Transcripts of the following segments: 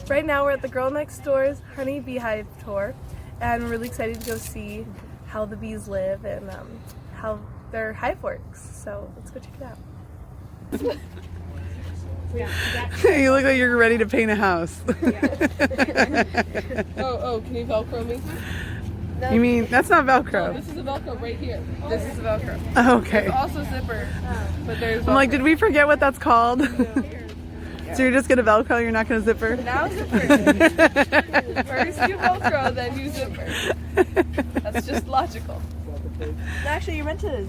Right now we're at the girl next door's honey beehive tour, and we're really excited to go see how the bees live and how their hive works. So let's go check it out. You look like you're ready to paint a house. Oh, can you Velcro me? No. You mean, that's not Velcro. This is a Velcro right here. This is a Velcro. Oh, okay. There's also zipper, but there's Velcro. I'm like, did we forget what that's called? So you're just going to Velcro, you're not going to zipper? Now zipper. First you Velcro, then you zipper. That's just logical. Actually, you're meant to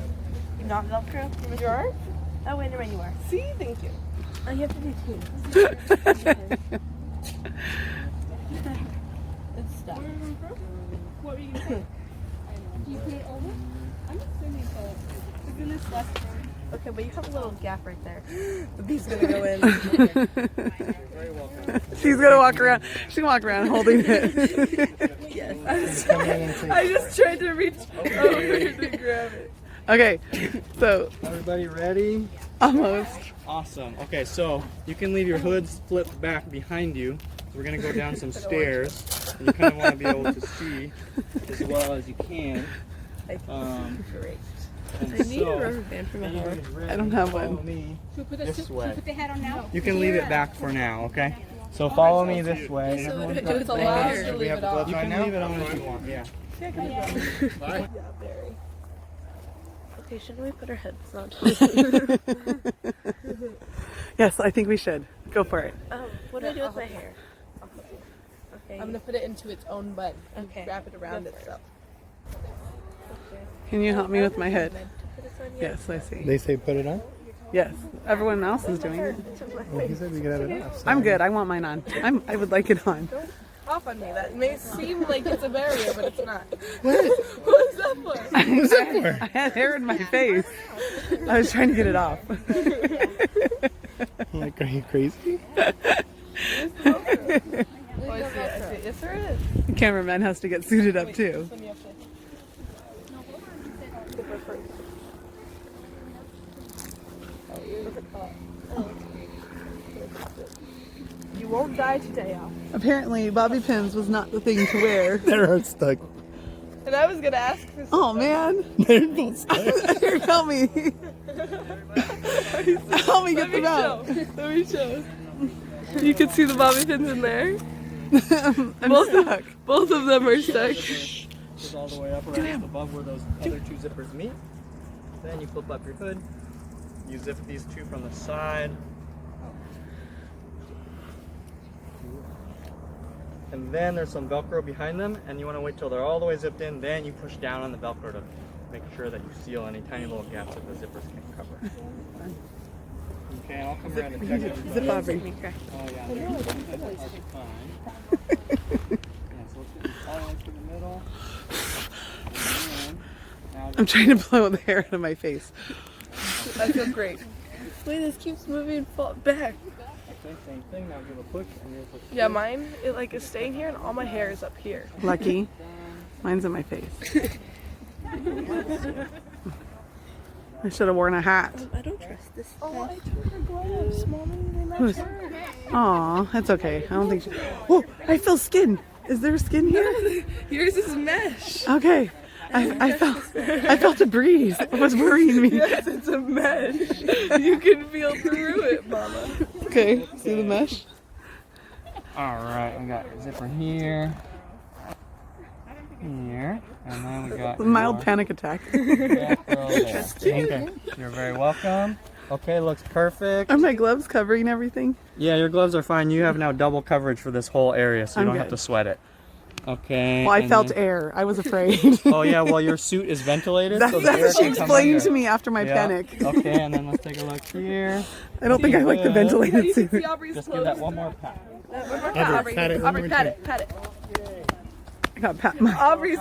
not Velcro. You are? Oh, wait, never mind, you are. See? Thank you. Oh, you have to do two. It's stuck. What were you going to say? Do you put it over? I'm assuming so. It's in this left front. Okay, but you have a little gap right there. The bee's going to go in. She's going to walk around. She can walk around holding it. Yes. I just tried to reach over to grab it. Okay, so. Everybody ready? Almost. Awesome. Okay, so you can leave your hoods flipped back behind you. We're going to go down some stairs. And you kind of want to be able to see as well as you can. Great. I need a rubber band for my hair. I don't have one. Me this way. Put the hat on now. You can leave it back for now, okay? So follow me this way. It's allowed to leave it off. You can leave it on if you want, yeah. Okay, shouldn't we put our heads on? Yes, I think we should. Go for it. What do I do with my hair? Okay. I'm going to put it into its own bun and Okay. wrap it around itself. Can you help me with my head? Meant to put this on yet? Yes, I see. They say put it on? Yes, everyone else is doing it. Well, he said we could have it off. I'm good. I want mine on. I would like it on. Off on me. That may seem like it's a barrier, but it's not. What's that for? What's that for? I had hair in my face. I was trying to get it off. Like, are you crazy? Oh, I see it. Yes, there is. The cameraman has to get suited up too. Let me up there. You won't die today, Al. Apparently, bobby pins was not the thing to wear. They're stuck. And I was gonna ask for some. Oh man! They're both stuck. Here, help me! Help me get them out. Let me show. You can see the bobby pins in there. I'm stuck. Both of them are stuck. Just all the way up around above where those other two zippers meet. Then you flip up your hood. You zip these two from the side. And then there's some Velcro behind them, and you want to wait till they're all the way zipped in. Then you push down on the Velcro to make sure that you seal any tiny little gaps that the zippers can't cover. Okay, I'll come around and check it. Zip Aubrey. Oh yeah, that's fine. Yeah, so let's get these all the way to the middle. And now I'm trying to blow the hair out of my face. I feel great. Wait, this keeps moving back. same thing. Now give a push and you're push. Yeah, mine is staying here, and all my hair is up here. Lucky. Mine's in my face. I should have worn a hat. I don't trust this. Oh, I took her gloves, Mommy. They Who's? match her. Aw, that's okay. I don't think she... Oh, I feel skin. Is there skin here? Yours is mesh. Okay. I felt a breeze. It was worrying me. Yes, it's a mesh. You can feel through it, Mama. Okay, see the mesh? Alright, we got a zipper here. Here. And then we got Mild panic attack. Okay. You're very welcome. Okay, looks perfect. Are my gloves covering everything? Yeah, your gloves are fine. You have now double coverage for this whole area, so you I'm don't have good. to sweat it. Okay. Well, I and felt then- air. I was afraid. Oh yeah, well your suit is ventilated, That's so the air what she can come explained under. to me after my Yeah. panic. Okay, and then let's take a look here. I don't think I like the Good. ventilated You can suit. see Aubrey's Just clothes. give that one more pat. Aubrey, pat it, Aubrey, pat it, pat it. I got pat my... Aubrey's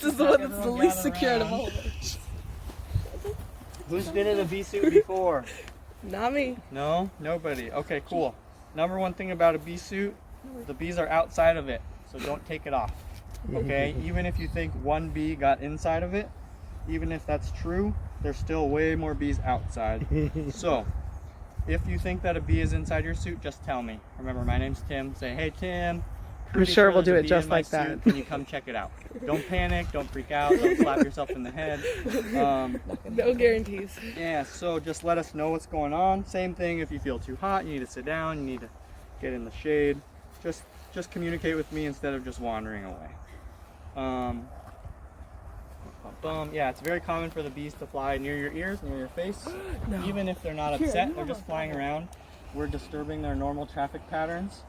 is the one that's the least secure of all. Who's been in a bee suit before? Not me. No? Nobody. Okay, cool. Number one thing about a bee suit, the bees are outside of it, so don't take it off. Okay? Even if you think one bee got inside of it, even if that's true, there's still way more bees outside. So, if you think that a bee is inside your suit, just tell me. Remember, my name's Tim. Say, hey Tim, I'm sure we'll do there's a it bee just in my like that. suit. Can you come check it out? Don't panic, don't freak out, don't slap yourself in the head. No guarantees. Yeah, so just let us know what's going on. Same thing if you feel too hot, you need to sit down, you need to get in the shade. Just communicate with me instead of just wandering away. Yeah, it's very common for the bees to fly near your ears, near your face. No. Even if they're not upset, they're just flying around. We're disturbing their normal traffic patterns.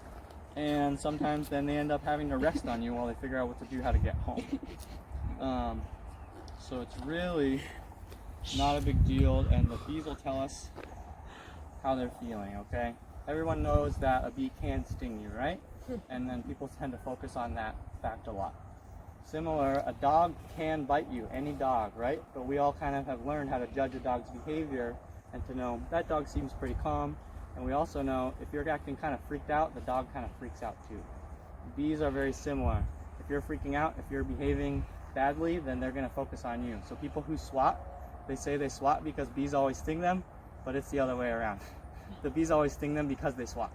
And sometimes then they end up having to rest on you while they figure out what to do, how to get home. So it's really not a big deal, and the bees will tell us how they're feeling, okay? Everyone knows that a bee can sting you, right? And then people tend to focus on that fact a lot. Similar, a dog can bite you, any dog, right? But we all kind of have learned how to judge a dog's behavior and to know that dog seems pretty calm. And we also know if you're acting kind of freaked out, the dog kind of freaks out too. Bees are very similar. If you're freaking out, if you're behaving badly, then they're going to focus on you. So people who swat, they say they swat because bees always sting them, but it's the other way around. The bees always sting them because they swat.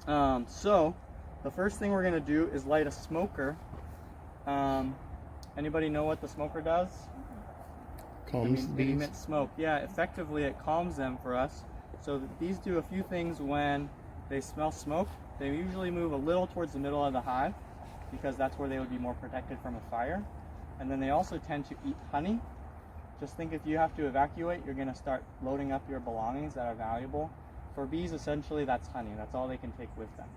So the first thing we're going to do is light a smoker. Anybody know what the smoker does? Calms It bees. emits smoke. Yeah, effectively it calms them for us. So the bees do a few things when they smell smoke. They usually move a little towards the middle of the hive because that's where they would be more protected from a fire. And then they also tend to eat honey. Just think if you have to evacuate, you're going to start loading up your belongings that are valuable. For bees, essentially, that's honey. That's all they can take with them.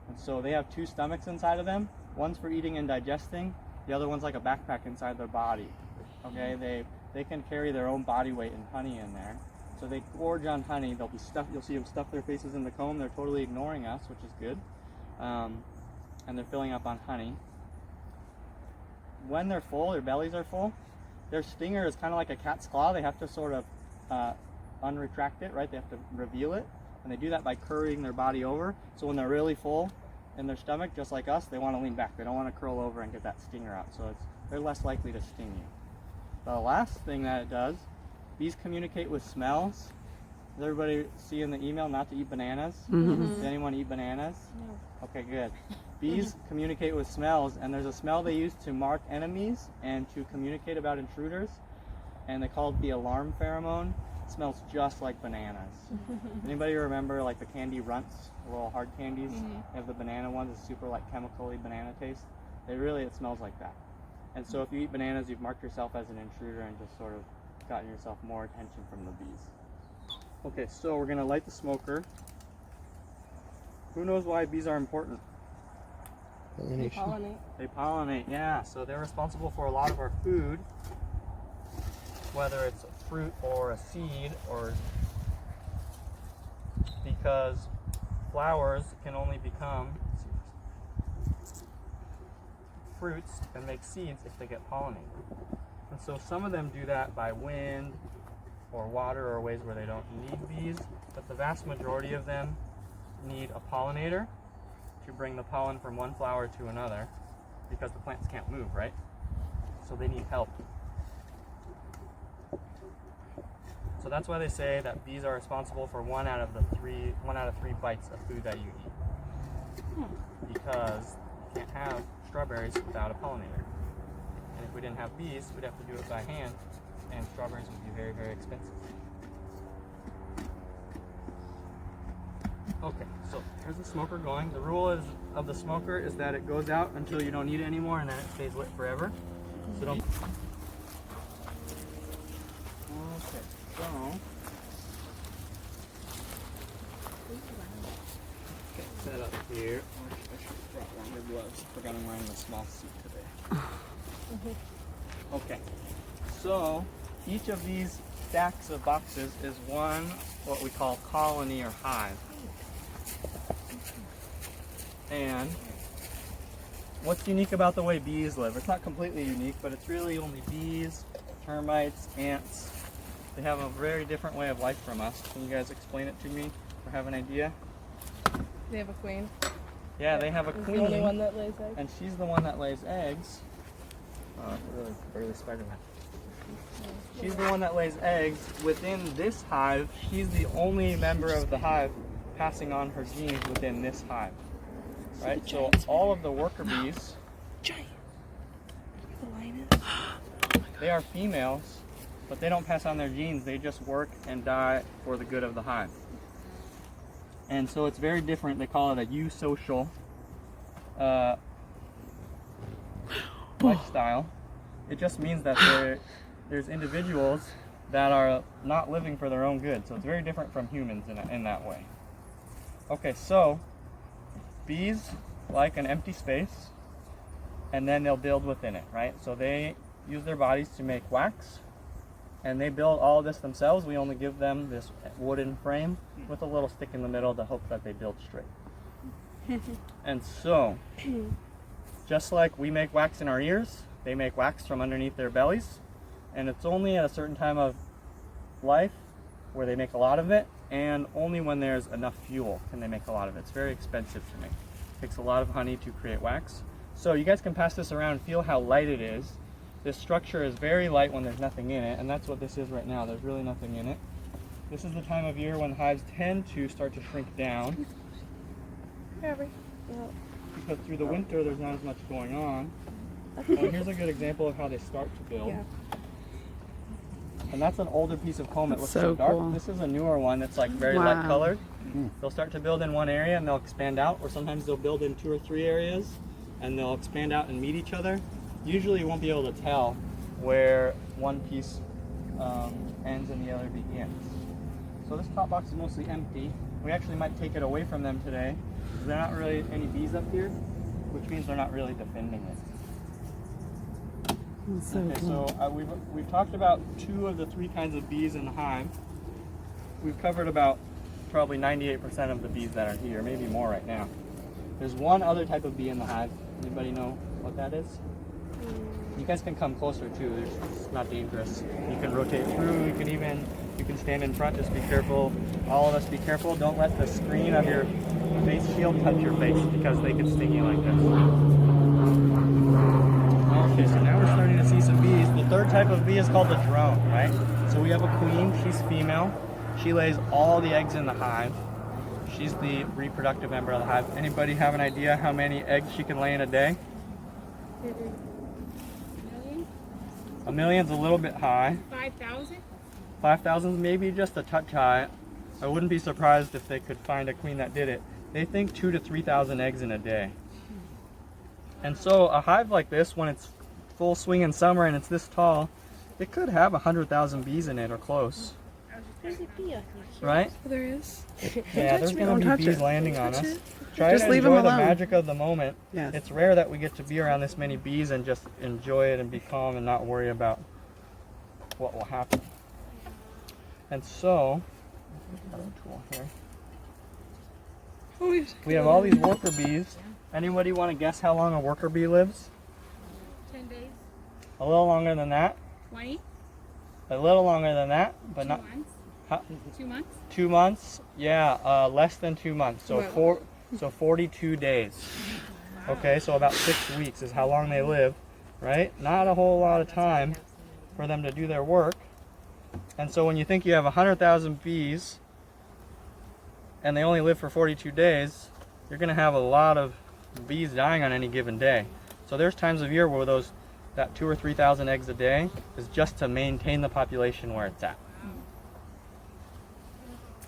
And so they have two stomachs inside of them. One's for eating and digesting. The other one's like a backpack inside their body. Okay, they can carry their own body weight in honey in there. So they gorge on honey. They'll be stuffed. You'll see them stuff their faces in the comb. They're totally ignoring us, which is good. And they're filling up on honey. When they're full, their bellies are full, their stinger is kind of like a cat's claw. They have to sort of unretract it, right? They have to reveal it. And they do that by currying their body over. So when they're really full in their stomach, just like us, they want to lean back. They don't want to curl over and get that stinger out. So they're less likely to sting you. The last thing that it does, bees communicate with smells. Does everybody see in the email not to eat bananas? Mm-hmm. Does anyone eat bananas? No. Okay, good. Bees communicate with smells, and there's a smell they use to mark enemies and to communicate about intruders, and they call it the alarm pheromone. It smells just like bananas. Anybody remember like the candy runts, the little hard candies? They have the banana ones, it's super like chemically banana taste. It smells like that. And so if you eat bananas, you've marked yourself as an intruder and just sort of gotten yourself more attention from the bees. Okay, so we're gonna light the smoker. Who knows why bees are important? Pollination. They pollinate, yeah. So they're responsible for a lot of our food, whether it's a fruit or a seed, or because flowers can only become fruits and make seeds if they get pollinated. And so some of them do that by wind or water or ways where they don't need bees, but the vast majority of them need a pollinator to bring the pollen from one flower to another, because the plants can't move, right? So they need help. So that's why they say that bees are responsible for one out of three bites of food that you eat. Because you can't have strawberries without a pollinator. And if we didn't have bees, we'd have to do it by hand, and strawberries would be very, very expensive. Okay, so here's the smoker going. The rule of the smoker is that it goes out until you don't need it anymore, and then it stays lit forever. So don't. Okay, so get set up here. I should have brought longer gloves. I forgot I'm wearing a small suit today. Okay, so each of these stacks of boxes is one what we call colony or hive. And what's unique about the way bees live? It's not completely unique, but it's really only bees, termites, ants. They have a very different way of life from us. Can you guys explain it to me or have an idea? They have a queen. Yeah, they have a It's queen. the only one that lays eggs. And she's the one that lays eggs. Oh, that's really Spider-Man. She's the one that lays eggs. Within this hive, she's the only member of the hive passing on her genes within this hive. Right? So all of the worker bees, they are females, but they don't pass on their genes. They just work and die for the good of the hive. And so it's very different. They call it a eusocial lifestyle. It just means that there's individuals that are not living for their own good. So it's very different from humans in that way. Okay, so bees like an empty space, and then they'll build within it, right? So they use their bodies to make wax, and they build all of this themselves. We only give them this wooden frame with a little stick in the middle to hope that they build straight. And so, just like we make wax in our ears, they make wax from underneath their bellies, and it's only at a certain time of life where they make a lot of it, and only when there's enough fuel can they make a lot of it. It's very expensive to make. It takes a lot of honey to create wax. So you guys can pass this around and feel how light it is. This structure is very light when there's nothing in it, and that's what this is right now. There's really nothing in it. This is the time of year when hives tend to start to shrink down. Because through the winter there's not as much going on. And here's a good example of how they start to build. And that's an older piece of comb. It looks so dark. Cool. This is a newer one that's like very light colored. They'll start to build in one area and they'll expand out, or sometimes they'll build in 2 or 3 areas and they'll expand out and meet each other. Usually you won't be able to tell where one piece ends and the other begins. So this top box is mostly empty. We actually might take it away from them today. There's not really any bees up here, which means they're not really defending it. Okay, so we've talked about 2 of the 3 kinds of bees in the hive. We've covered about probably 98% of the bees that are here, maybe more right now. There's one other type of bee in the hive. Anybody know what that is? You guys can come closer too. It's not dangerous. You can rotate through. You can stand in front. Just be careful. All of us, be careful. Don't let the screen of your face shield touch your face because they can sting you like this. Okay, so now we're starting to see some bees. The 3rd type of bee is called the drone, right? So we have a queen. She's female. She lays all the eggs in the hive. She's the reproductive member of the hive. Anybody have an idea how many eggs she can lay in a day? A million's a little bit high. 5,000? 5,000 maybe just a touch high. I wouldn't be surprised if they could find a queen that did it. They think 2,000 to 3,000 eggs in a day. And so a hive like this, when it's full swing in summer and it's this tall, it could have 100,000 bees in it or close. Right? There is. Yeah, there's going to be bees landing on us. Try Just to leave them enjoy the alone. magic of the moment. Yes. It's rare that we get to be around this many bees and just enjoy it and be calm and not worry about what will happen. And so, tool here. We have all these worker bees. Anybody want to guess how long a worker bee lives? 10 days. A little longer than that. 20. A little longer than that, but 2 not. months. Huh? 2 months. 2 months? Yeah, less than 2 months. So 42 days. Okay, so about 6 weeks is how long they live, right? Not a whole lot of time for them to do their work. And so when you think you have 100,000 bees and they only live for 42 days, you're going to have a lot of bees dying on any given day. So there's times of year where that 2,000 or 3,000 eggs a day is just to maintain the population where it's at.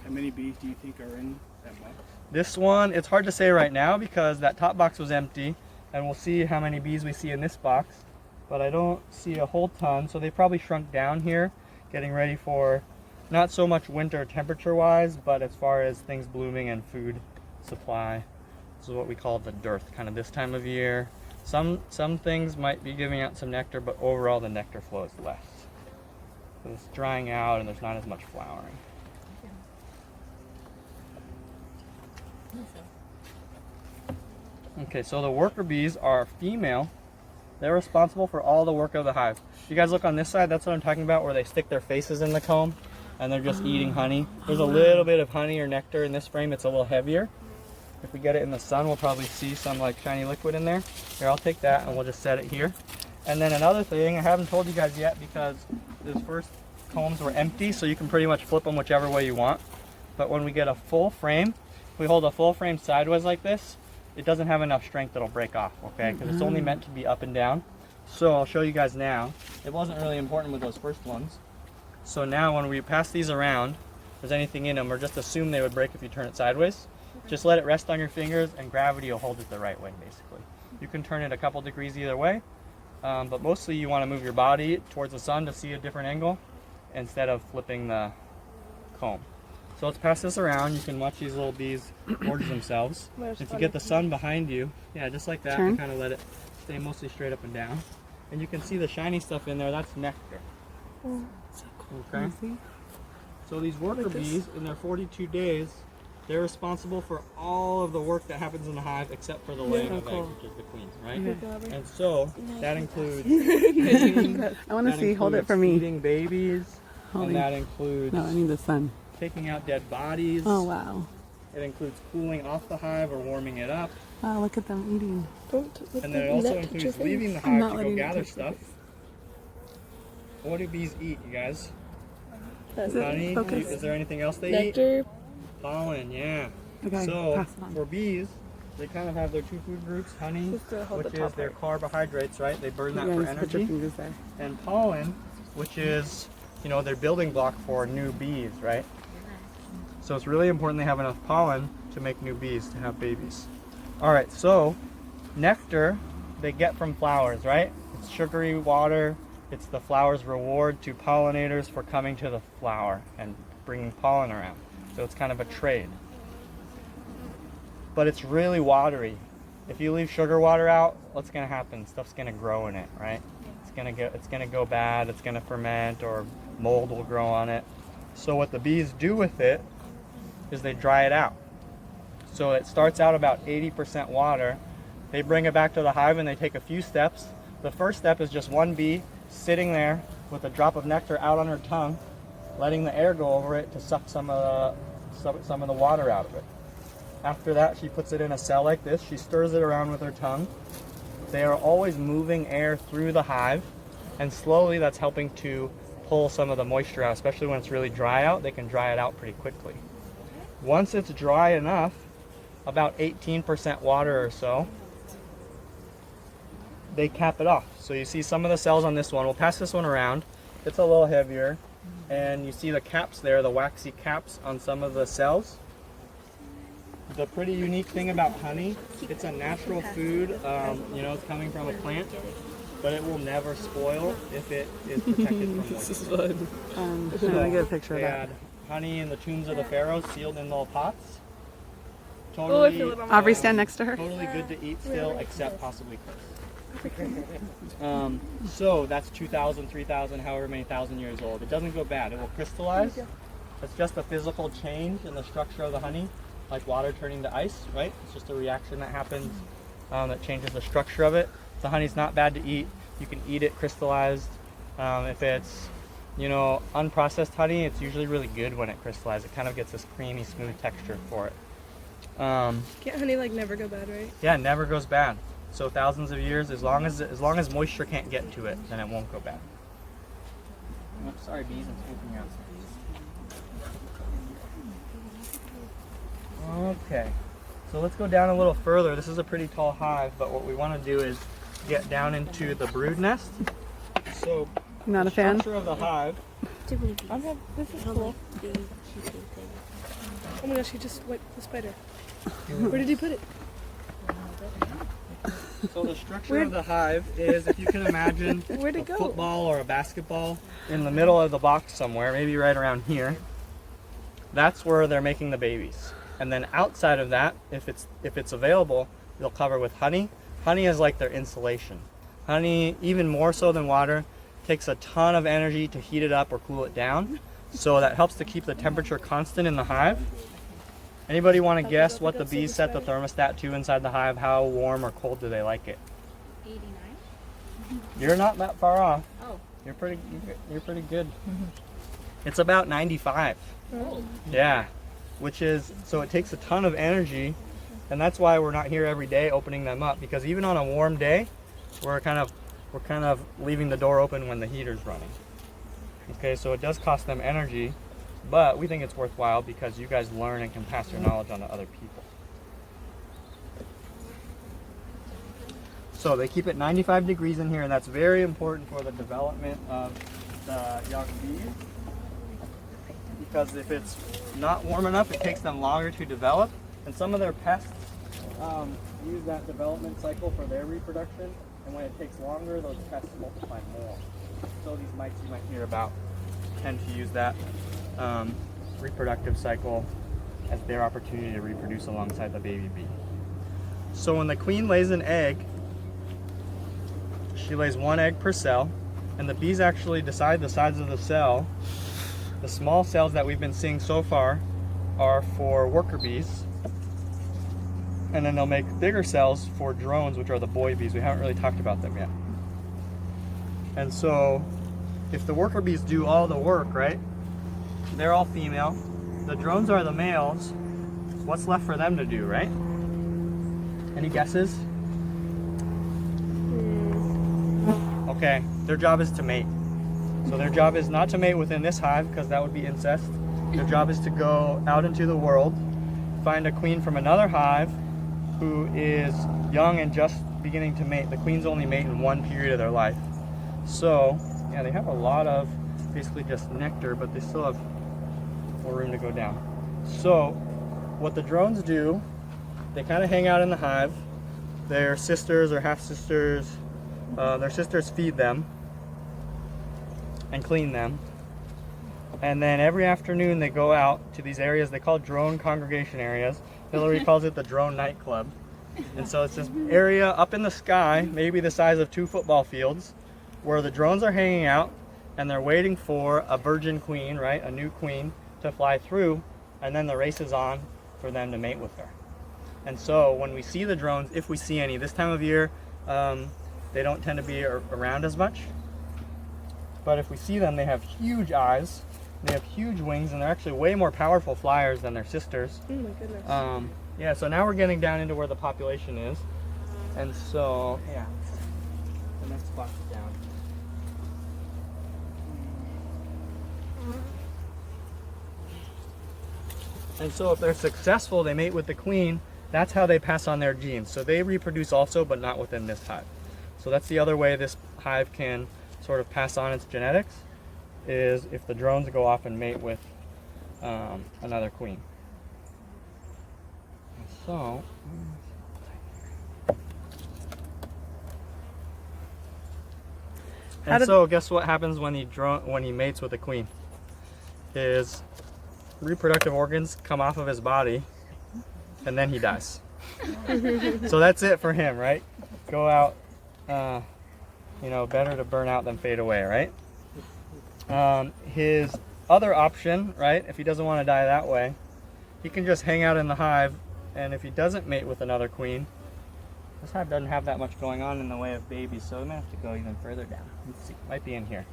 How many bees do you think are in that box? This one, it's hard to say right now because that top box was empty, and we'll see how many bees we see in this box, but I don't see a whole ton, so they probably shrunk down here, getting ready for not so much winter temperature wise, but as far as things blooming and food supply. This is what we call the dearth, kind of this time of year. Some things might be giving out some nectar, but overall the nectar flow is less. So it's drying out and there's not as much flowering. Okay, so the worker bees are female. They're responsible for all the work of the hive. If you guys look on this side, that's what I'm talking about, where they stick their faces in the comb and they're just eating honey. There's a little bit of honey or nectar in this frame. It's a little heavier. If we get it in the sun, we'll probably see some like shiny liquid in there. Here, I'll take that and we'll just set it here. And then another thing, I haven't told you guys yet because those first combs were empty, so you can pretty much flip them whichever way you want. But when we get a full frame, if we hold a full frame sideways like this, it doesn't have enough strength, it'll break off, okay? Because it's only meant to be up and down. So I'll show you guys now. It wasn't really important with those first ones. So now when we pass these around, if there's anything in them, or just assume they would break if you turn it sideways, just let it rest on your fingers and gravity will hold it the right way, basically. You can turn it a couple degrees either way, but mostly you want to move your body towards the sun to see a different angle instead of flipping the comb. So let's pass this around. You can watch these little bees gorge themselves. If you get the sun behind you, yeah, just like that, and kind of let it stay mostly straight up and down. And you can see the shiny stuff in there, that's nectar. Oh, so cool. Okay. So these worker bees, in their 42 days, they're responsible for all of the work that happens in the hive except for the laying of eggs, which is the queen, right? And so that includes I want to see. Hold it for me. feeding babies, and that includes No, I need the sun. taking out dead bodies. Oh wow. It includes cooling off the hive or warming it up. Wow, look at them eating. And then it also includes leaving the I'm hive not to go letting it gather touch stuff. What do bees eat, you guys? Is it Honey? focus? Is there anything else they eat? Nectar. Pollen, yeah. Okay, So, pass it on. for bees, they kind of have their two food groups, honey, Just to hold which the top is their part. carbohydrates, right? They burn that You for guys put your energy. fingers there. And pollen, which is, you know, their building block for new bees, right? So it's really important they have enough pollen to make new bees, to have babies. All right, so nectar they get from flowers, right? It's sugary water. It's the flower's reward to pollinators for coming to the flower and bringing pollen around. So it's kind of a trade. But it's really watery. If you leave sugar water out, what's going to happen? Stuff's going to grow in it, right? It's going to go bad. It's going to ferment, or mold will grow on it. So what the bees do with it is they dry it out. So it starts out about 80% water. They bring it back to the hive and they take a few steps. The first step is just one bee sitting there with a drop of nectar out on her tongue, letting the air go over it to suck some of the water out of it. After that, she puts it in a cell like this. She stirs it around with her tongue. They are always moving air through the hive, and slowly that's helping to pull some of the moisture out, especially when it's really dry out. They can dry it out pretty quickly. Once it's dry enough, about 18% water or so, they cap it off. So you see some of the cells on this one. We'll pass this one around. It's a little heavier, and you see the caps there, the waxy caps on some of the cells. The pretty unique thing about honey, it's a natural food. You know, it's coming from a plant, but it will never spoil if it is protected from moisture. I'm gonna get a picture of They that. had honey in the tombs of the pharaohs, sealed in little pots. Oh, I feel it on my Aubrey, stand next to her. Totally good to eat still, except possibly cursed. So that's 2,000, 3,000, however many thousand years old. It doesn't go bad. It will crystallize. It's just a physical change in the structure of the honey, like water turning to ice, right? It's just a reaction that happens that changes the structure of it. The honey's not bad to eat. You can eat it crystallized. If it's, you know, unprocessed honey, it's usually really good when it crystallizes. It kind of gets this creamy, smooth texture for it. Can't honey like never go bad, right? Yeah, it never goes bad. So thousands of years, as long as moisture can't get to it, then it won't go bad. Oh, sorry, bees, I'm swooping out. Okay, so let's go down a little further. This is a pretty tall hive, but what we want to do is get down into the brood nest. So, Not a fan? structure of the hive. This is cool. Oh my gosh, he just wiped the spider. Where did he put it? So the structure of the hive is, if you can imagine, Where'd it a go? football or a basketball in the middle of the box somewhere, maybe right around here. That's where they're making the babies. And then outside of that, if it's available, they'll cover with honey. Honey is like their insulation. Honey, even more so than water, takes a ton of energy to heat it up or cool it down. So that helps to keep the temperature constant in the hive. Anybody want to guess what the bees set the thermostat to inside the hive? How warm or cold do they like it? 89. You're not that far off. Oh. You're pretty good. It's about 95. Oh. Yeah, which is, so it takes a ton of energy, and that's why we're not here every day opening them up, because even on a warm day, we're kind of we're kind of leaving the door open when the heater's running. Okay, so it does cost them energy, but we think it's worthwhile because you guys learn and can pass your knowledge on to other people. So they keep it 95 degrees in here, and that's very important for the development of the young bees. Because if it's not warm enough, it takes them longer to develop. And some of their pests use that development cycle for their reproduction. And when it takes longer, those pests multiply more. So these mites you might hear about tend to use that reproductive cycle as their opportunity to reproduce alongside the baby bee. So when the queen lays an egg, she lays 1 egg per cell, and the bees actually decide the size of the cell. The small cells that we've been seeing so far are for worker bees, and then they'll make bigger cells for drones, which are the boy bees. We haven't really talked about them yet. And so if the worker bees do all the work, right, they're all female, the drones are the males, what's left for them to do, right? Any guesses? Okay, their job is to mate. So their job is not to mate within this hive, because that would be incest. Their job is to go out into the world, find a queen from another hive who is young and just beginning to mate. The queens only mate in one period of their life. So, yeah, they have a lot of basically just nectar, but they still have more room to go down. So, what the drones do, they kind of hang out in the hive. Their sisters or half-sisters, their sisters feed them and clean them. And then every afternoon they go out to these areas they call drone congregation areas. Hillary calls it the drone nightclub. And so it's this area up in the sky, maybe the size of 2 football fields, where the drones are hanging out and they're waiting for a virgin queen, right, a new queen, to fly through, and then the race is on for them to mate with her. And so when we see the drones, if we see any, this time of year, they don't tend to be around as much. But if we see them, they have huge eyes, they have huge wings, and they're actually way more powerful flyers than their sisters. Oh my goodness. Yeah, so now we're getting down into where the population is. And so, yeah, the next box down. And so if they're successful, they mate with the queen. That's how they pass on their genes. So they reproduce also, but not within this hive. So that's the other way this hive can sort of pass on its genetics, is if the drones go off and mate with another queen. So, so guess what happens when he mates with a queen? His reproductive organs come off of his body, and then he dies. So that's it for him, right? Go out, you know, better to burn out than fade away, right? His other option, right, if he doesn't want to die that way, he can just hang out in the hive, and if he doesn't mate with another queen, this hive doesn't have that much going on in the way of babies, so we might have to go even further down. Let's see, might be in here.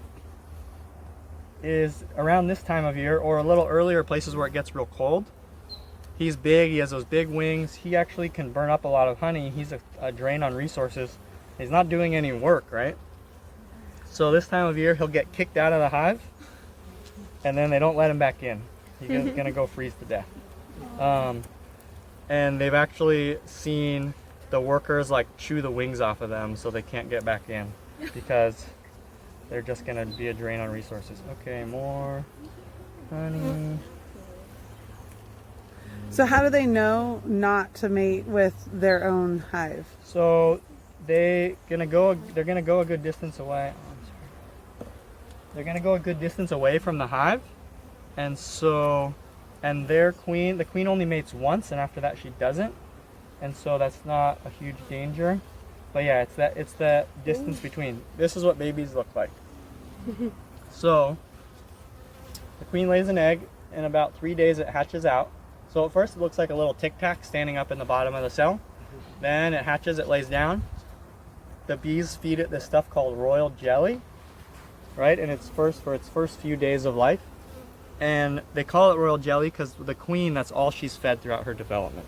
Is around this time of year, or a little earlier, places where it gets real cold. He's big, he has those big wings, he actually can burn up a lot of honey, he's a drain on resources. He's not doing any work, right? So this time of year, he'll get kicked out of the hive, and then they don't let him back in. He's gonna go freeze to death. And they've actually seen the workers like chew the wings off of them so they can't get back in, because they're just gonna be a drain on resources. Okay, more honey. So how do they know not to mate with their own hive? So they're gonna go a good distance away. They're gonna go a good distance away from the hive, and so, and the queen only mates once, and after that she doesn't, and so that's not a huge danger. But yeah, it's that distance between. This is what babies look like. So the queen lays an egg. In about 3 days, it hatches out. So at first, it looks like a little tic tac standing up in the bottom of the cell. Then it hatches. It lays down. The bees feed it this stuff called royal jelly, right? And it's for its first few days of life. And they call it royal jelly because the queen, that's all she's fed throughout her development.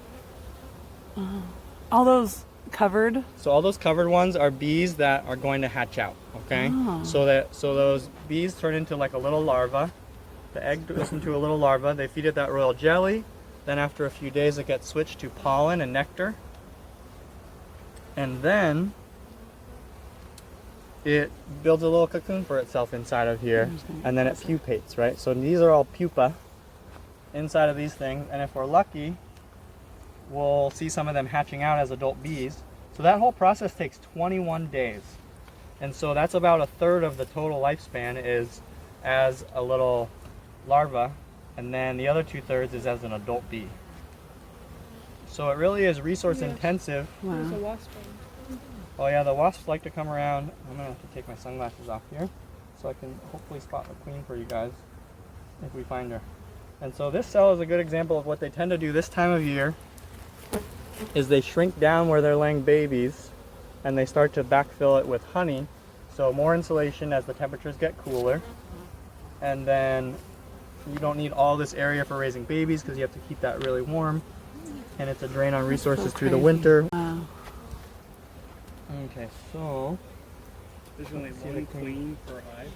All those covered? So all those covered ones are bees that are going to hatch out, okay? Oh. So those bees turn into like a little larva. The egg goes into a little larva. They feed it that royal jelly. Then after a few days it gets switched to pollen and nectar. And then it builds a little cocoon for itself inside of here. And then it pupates, right? So these are all pupa inside of these things. And if we're lucky, we'll see some of them hatching out as adult bees. So that whole process takes 21 days. And so that's about a third of the total lifespan is as a little larva, and then the other 2/3 is as an adult bee. So it really is resource intensive. Wow. There's a wasp. Oh yeah, the wasps like to come around. I'm gonna have to take my sunglasses off here so I can hopefully spot the queen for you guys if we find her. And so this cell is a good example of what they tend to do this time of year is they shrink down where they're laying babies and they start to backfill it with honey. So more insulation as the temperatures get cooler. And then you don't need all this area for raising babies because you have to keep that really warm. And it's a drain on resources through the winter. Wow. Okay, so There's only one queen per hive.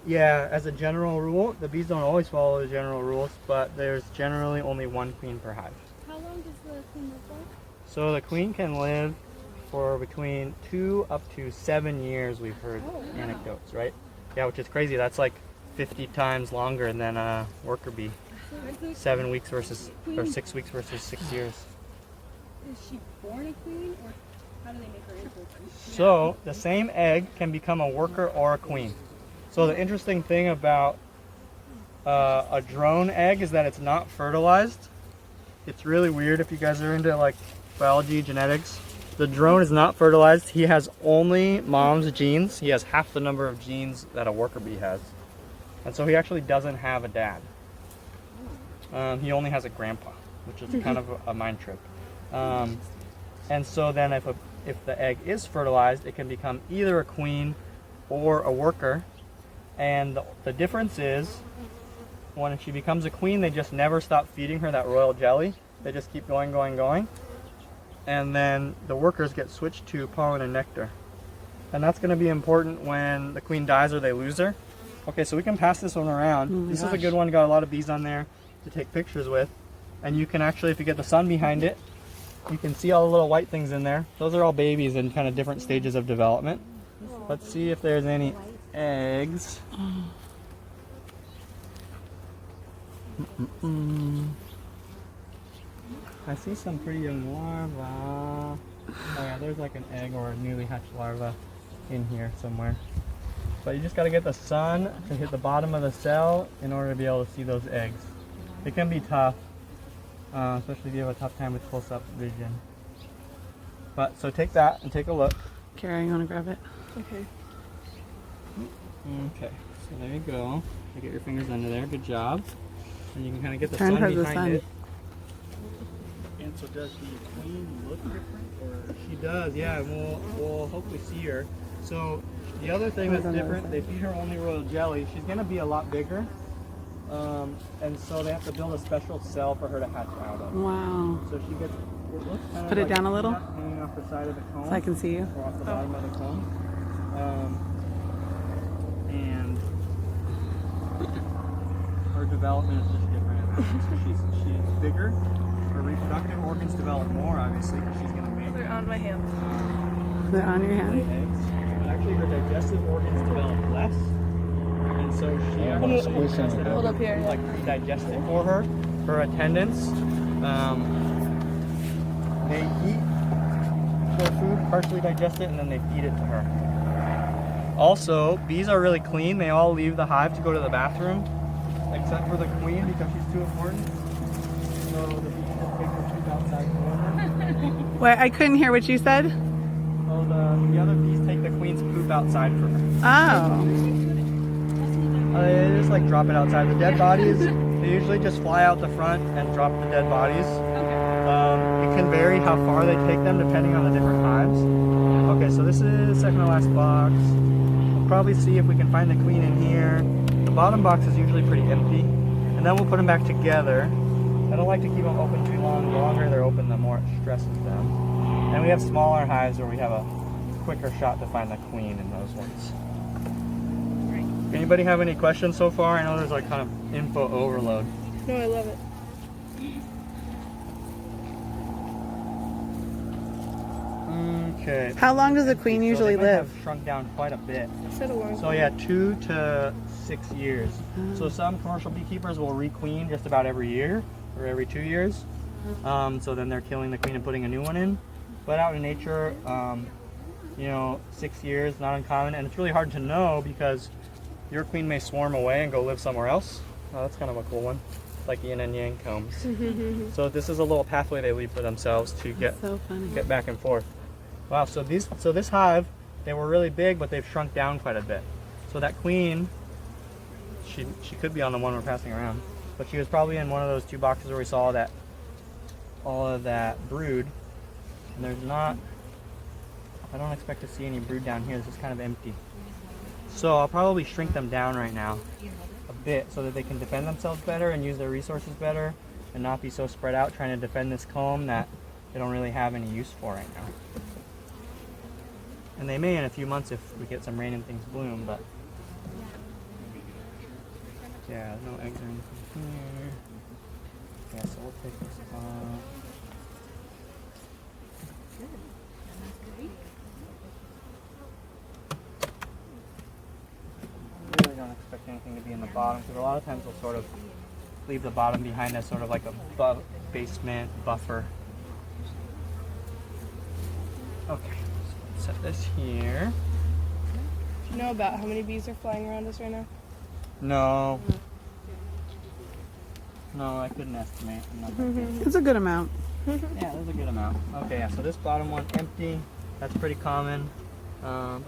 yeah, as a general rule, the bees don't always follow the general rules, but there's generally only one queen per hive. How long does the queen live for? So the queen can live for between 2 up to 7 years, we've heard anecdotes, right? Yeah, which is crazy. That's like 50 times longer than a worker bee. 7 weeks versus, or 6 weeks versus 6 years. Is she born a queen, or how do they make her into a queen? So the same egg can become a worker or a queen. So the interesting thing about a drone egg is that it's not fertilized. It's really weird if you guys are into like biology, genetics. The drone is not fertilized. He has only mom's genes. He has half the number of genes that a worker bee has. And so he actually doesn't have a dad. He only has a grandpa, which is kind of a mind trip. And so then if the egg is fertilized, it can become either a queen or a worker. And the difference is when she becomes a queen, they just never stop feeding her that royal jelly. They just keep going, going, going. And then the workers get switched to pollen and nectar. And that's going to be important when the queen dies or they lose her. Okay, so we can pass this one around. This is a good one, got a lot of bees on there to take pictures with. And you can actually, if you get the sun behind it, you can see all the little white things in there. Those are all babies in kind of different stages of development. Let's see if there's any eggs. I see some pretty young larvae. Oh yeah, there's like an egg or a newly hatched larva in here somewhere. But you just got to get the sun to hit the bottom of the cell in order to be able to see those eggs. It can be tough, especially if you have a tough time with close-up vision. But so take that and take a look. Carrie, you want to grab it? Okay. Okay, so there you go. You get your fingers under there. Good job. And you can kind of get the Turn sun towards the behind sun. it. And so does the queen look different, or She does, yeah. We'll hopefully see her. So the other thing that's different, they feed her only royal jelly. She's gonna be a lot bigger, and so they have to build a special cell for her to hatch out of. Wow. So she gets. It looks kind Put of it like down a little? hanging off the side of the cone. So I can see you. Or off the bottom of the cone. And her development is just different. So she's bigger. Her reproductive organs develop more, obviously, because she's going to make They're on my hand. Is it on your lay hand? eggs. But actually, her digestive organs develop less. And so she actually has to Hold up here. like digest it for her. Her attendants, they eat their food, partially digest it, and then they feed it to her. Also, bees are really clean. They all leave the hive to go to the bathroom, except for the queen because she's too important. So the bees just take her poop outside for her. Wait, I couldn't hear what you said. So the other bees take the queen's poop outside for her. Oh. They just like drop it outside. The dead bodies, they usually just fly out the front and drop the dead bodies. It can vary how far they take them depending on the different hives. Okay, so this is second to last box. We'll probably see if we can find the queen in here. The bottom box is usually pretty empty. And then we'll put them back together. I don't like to keep them open too long. The longer they're open, the more it stresses them. And we have smaller hives where we have a quicker shot to find the queen in those ones. Anybody have any questions so far? I know there's like kind of info overload. No, I love it. Okay. How long does a queen usually they might live? have shrunk down quite a bit. Said a long So yeah, 2 to 6 years. So some commercial beekeepers will requeen just about every year or every 2 years. So then they're killing the queen and putting a new one in. But out in nature, you know, 6 years, not uncommon. And it's really hard to know because your queen may swarm away and go live somewhere else. Oh, that's kind of a cool one. Like yin and yang combs. So this is a little pathway they leave for themselves to get back and forth. Wow, so this hive, they were really big, but they've shrunk down quite a bit. So that queen, she could be on the one we're passing around, but she was probably in one of those 2 boxes where we saw that all of that brood. And there's not, I don't expect to see any brood down here. This is kind of empty. So I'll probably shrink them down right now a bit so that they can defend themselves better and use their resources better and not be so spread out trying to defend this comb that they don't really have any use for right now. And they may in a few months if we get some rain and things bloom, but yeah, no eggs or anything here. Yeah, so we'll take this off. Really don't expect anything to be in the bottom because a lot of times we'll sort of leave the bottom behind as sort of like a basement buffer. Okay. Set this here. Do you know about how many bees are flying around us right now? No. No, I couldn't estimate. It's a good amount. Yeah, there's a good amount. Okay, yeah, so this bottom one empty. That's pretty common. And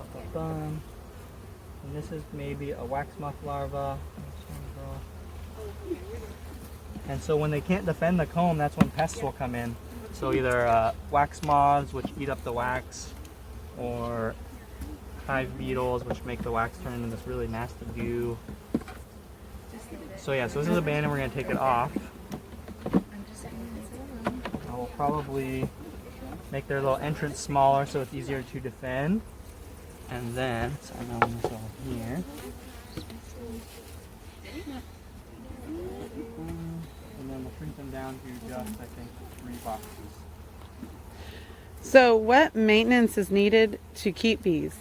this is maybe a wax moth larva. And so when they can't defend the comb, that's when pests will come in. So either wax moths, which eat up the wax, or hive beetles, which make the wax turn into this really nasty goo. So yeah, so this is abandoned. We're going to take it off. I will probably make their little entrance smaller so it's easier to defend. And then, so I'm going to move this over here. And then we'll shrink them down to just, I think, 3 boxes. So what maintenance is needed to keep bees?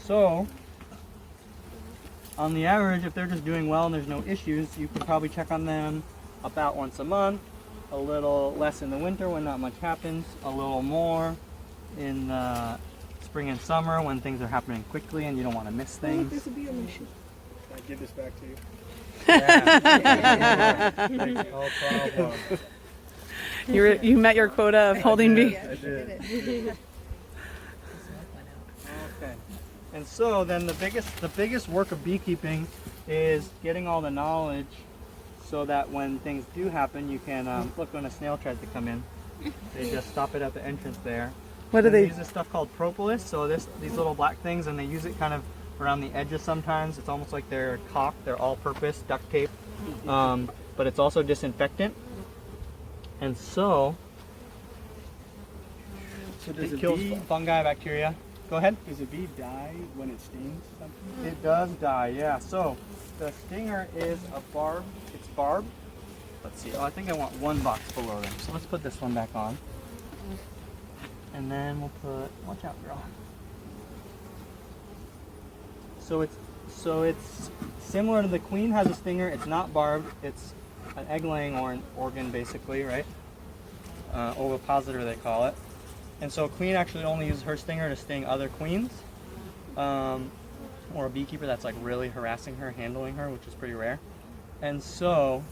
So, on the average, if they're just doing well and there's no issues, you can probably check on them about once a month, a little less in the winter when not much happens, a little more in the spring and summer when things are happening quickly and you don't want to miss things. Can I give this back to you? Yeah. No problem. You met your quota of holding bees. I did. Okay. And so then the biggest work of beekeeping is getting all the knowledge so that when things do happen, you can look when a snail tries to come in. They just stop it at the entrance there. What do they use this stuff called Propolis. So these little black things, and they use it kind of around the edges sometimes. It's almost like they're caulk, they're all-purpose duct tape, but it's also disinfectant. And so does it a kills bee, fungi, bacteria. Go ahead. does a bee die when it stings something? It does die, yeah. So the stinger is a barb. It's barbed. Let's see. Oh, I think I want 1 box below them. So let's put this one back on. And then we'll put, watch out, girl. So it's similar to the queen has a stinger. It's not barbed. It's an egg-laying organ, basically, right? Ovipositor, they call it. And so a queen actually only uses her stinger to sting other queens, or a beekeeper that's like really harassing her, handling her, which is pretty rare. And so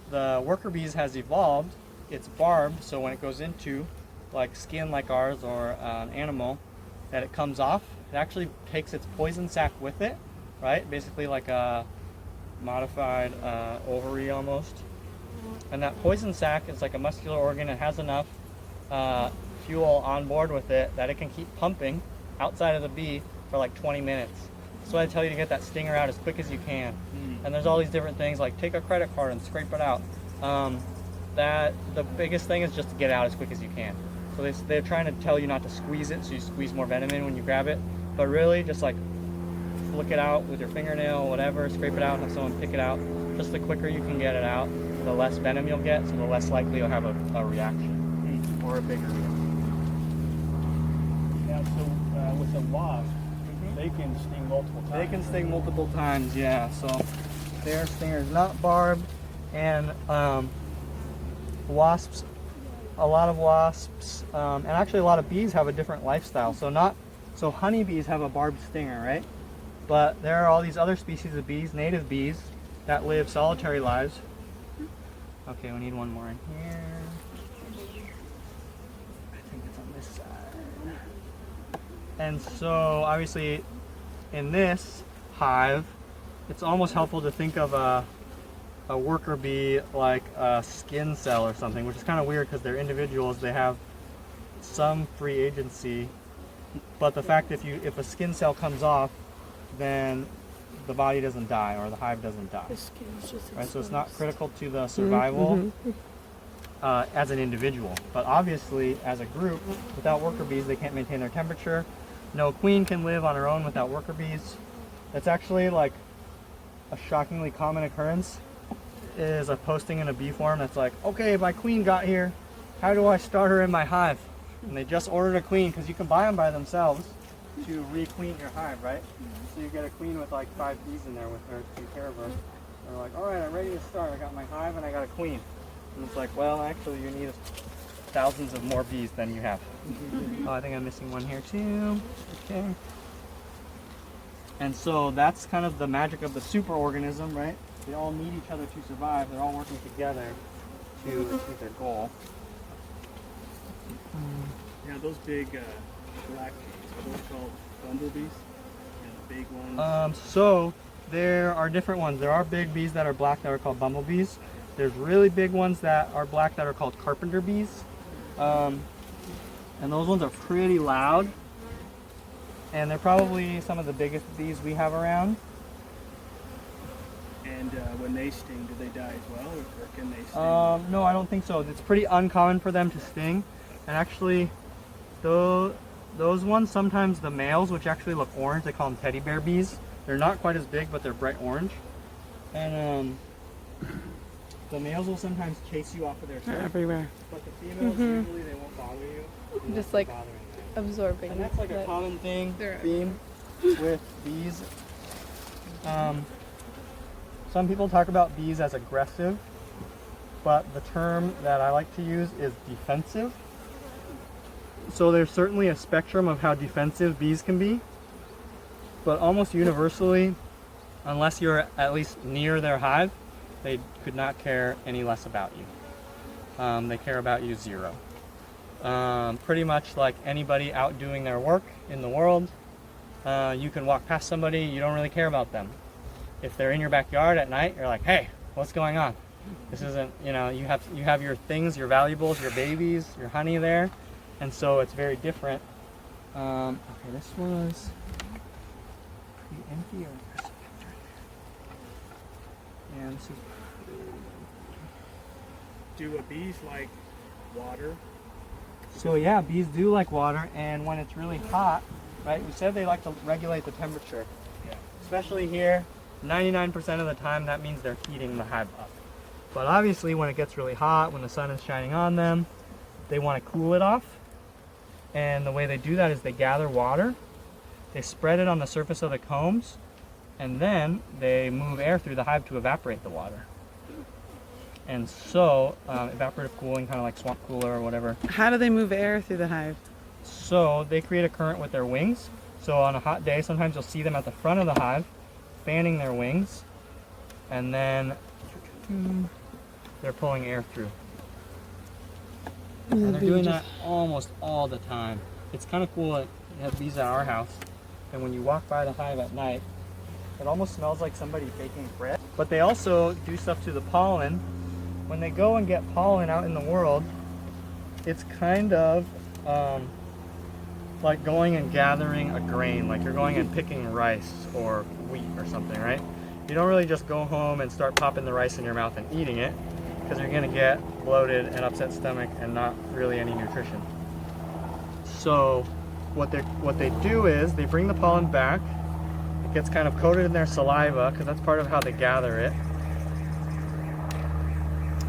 the worker bees has evolved. It's barbed, so when it goes into like skin like ours or an animal, that it comes off, it actually takes its poison sac with it, right? Basically like a modified ovary almost. And that poison sac is like a muscular organ. It has enough fuel on board with it that it can keep pumping outside of the bee for like 20 minutes. So I tell you to get that stinger out as quick as you can. And there's all these different things like take a credit card and scrape it out. The biggest thing is just to get it out as quick as you can. So they're trying to tell you not to squeeze it, so you squeeze more venom in when you grab it. But really, just like flick it out with your fingernail, whatever, scrape it out and have someone pick it out. Just the quicker you can get it out, the less venom you'll get, so the less likely you'll have a reaction or a bigger reaction. Now, so with a wasp, they can sting multiple times. They can sting multiple times, yeah. So their stinger is not barbed, and wasps, a lot of wasps, and actually a lot of bees have a different lifestyle. So honeybees have a barbed stinger, right? But there are all these other species of bees, native bees, that live solitary lives. Okay, we need one more in here. I think it's on this side. And so obviously in this hive, it's almost helpful to think of a worker bee like a skin cell or something, which is kind of weird because they're individuals. They have some free agency, but the fact if a skin cell comes off, then the body doesn't die or the hive doesn't die. Right? So it's not critical to the survival as an individual. But obviously, as a group, without worker bees, they can't maintain their temperature. No queen can live on her own without worker bees. That's actually like a shockingly common occurrence. Is a posting in a bee forum that's like, okay, my queen got here. How do I start her in my hive? And they just ordered a queen because you can buy them by themselves to re-queen your hive, right? So you get a queen with like 5 bees in there with her to take care of her. They're like, all right, I'm ready to start. I got my hive and I got a queen. And it's like, well, actually, you need thousands of more bees than you have. Oh, I think I'm missing one here too. Okay. And so that's kind of the magic of the superorganism, right? They all need each other to survive. They're all working together to achieve their goal. Yeah, those big black bees, are those called bumblebees? And the big ones? So there are different ones. There are big bees that are black that are called bumblebees. There's really big ones that are black that are called Carpenter Bees. And those ones are pretty loud. And they're probably some of the biggest bees we have around. And when they sting, do they die as well, or can they sting? No, I don't think so. It's pretty uncommon for them to sting. And actually, those ones, sometimes the males, which actually look orange, they call them teddy bear bees. They're not quite as big, but they're bright orange. And the males will sometimes chase you off of their turf. Everywhere. But the females, usually they won't bother you. They won't Just like bother you. absorbing. And that's like a common theme with bees. Some people talk about bees as aggressive, but the term that I like to use is defensive. So there's certainly a spectrum of how defensive bees can be, but almost universally, unless you're at least near their hive, they could not care any less about you. They care about you zero. Pretty much like anybody out doing their work in the world, you can walk past somebody, you don't really care about them. If they're in your backyard at night, you're like, hey, what's going on? This isn't, you have your things, your valuables, your babies, your honey there, and so it's very different. Okay, this was pretty empty, or there's some nectar in there. Yeah, this is. Do bees like water? So yeah, bees do like water, and when it's really hot, right? We said they like to regulate the temperature. Yeah. Especially here, 99% of the time that means they're heating the hive up. But obviously when it gets really hot, when the sun is shining on them, they want to cool it off. And the way they do that is they gather water, they spread it on the surface of the combs, and then they move air through the hive to evaporate the water. And so, evaporative cooling, kind of like swamp cooler or whatever. How do they move air through the hive? So they create a current with their wings. So on a hot day, sometimes you'll see them at the front of the hive, fanning their wings, and then they're pulling air through. And they're doing that almost all the time. It's kind of cool that we have bees at our house, and when you walk by the hive at night, it almost smells like somebody baking bread. But they also do stuff to the pollen. When they go and get pollen out in the world, it's kind of like going and gathering a grain, like you're going and picking rice or wheat or something, right? You don't really just go home and start popping the rice in your mouth and eating it, because you're going to get bloated and upset stomach and not really any nutrition. So what they do is they bring the pollen back. It gets kind of coated in their saliva because that's part of how they gather it.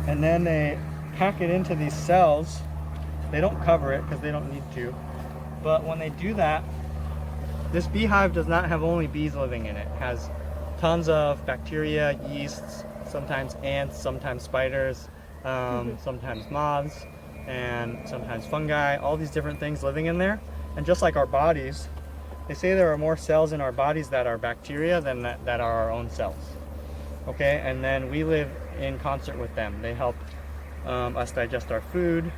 And then they pack it into these cells. They don't cover it because they don't need to. But when they do that, this beehive does not have only bees living in it. It has tons of bacteria, yeasts, sometimes ants, sometimes spiders, sometimes moths, and sometimes fungi, all these different things living in there. And just like our bodies, they say there are more cells in our bodies that are bacteria than that are our own cells. Okay, and then we live in concert with them. They help us digest our food.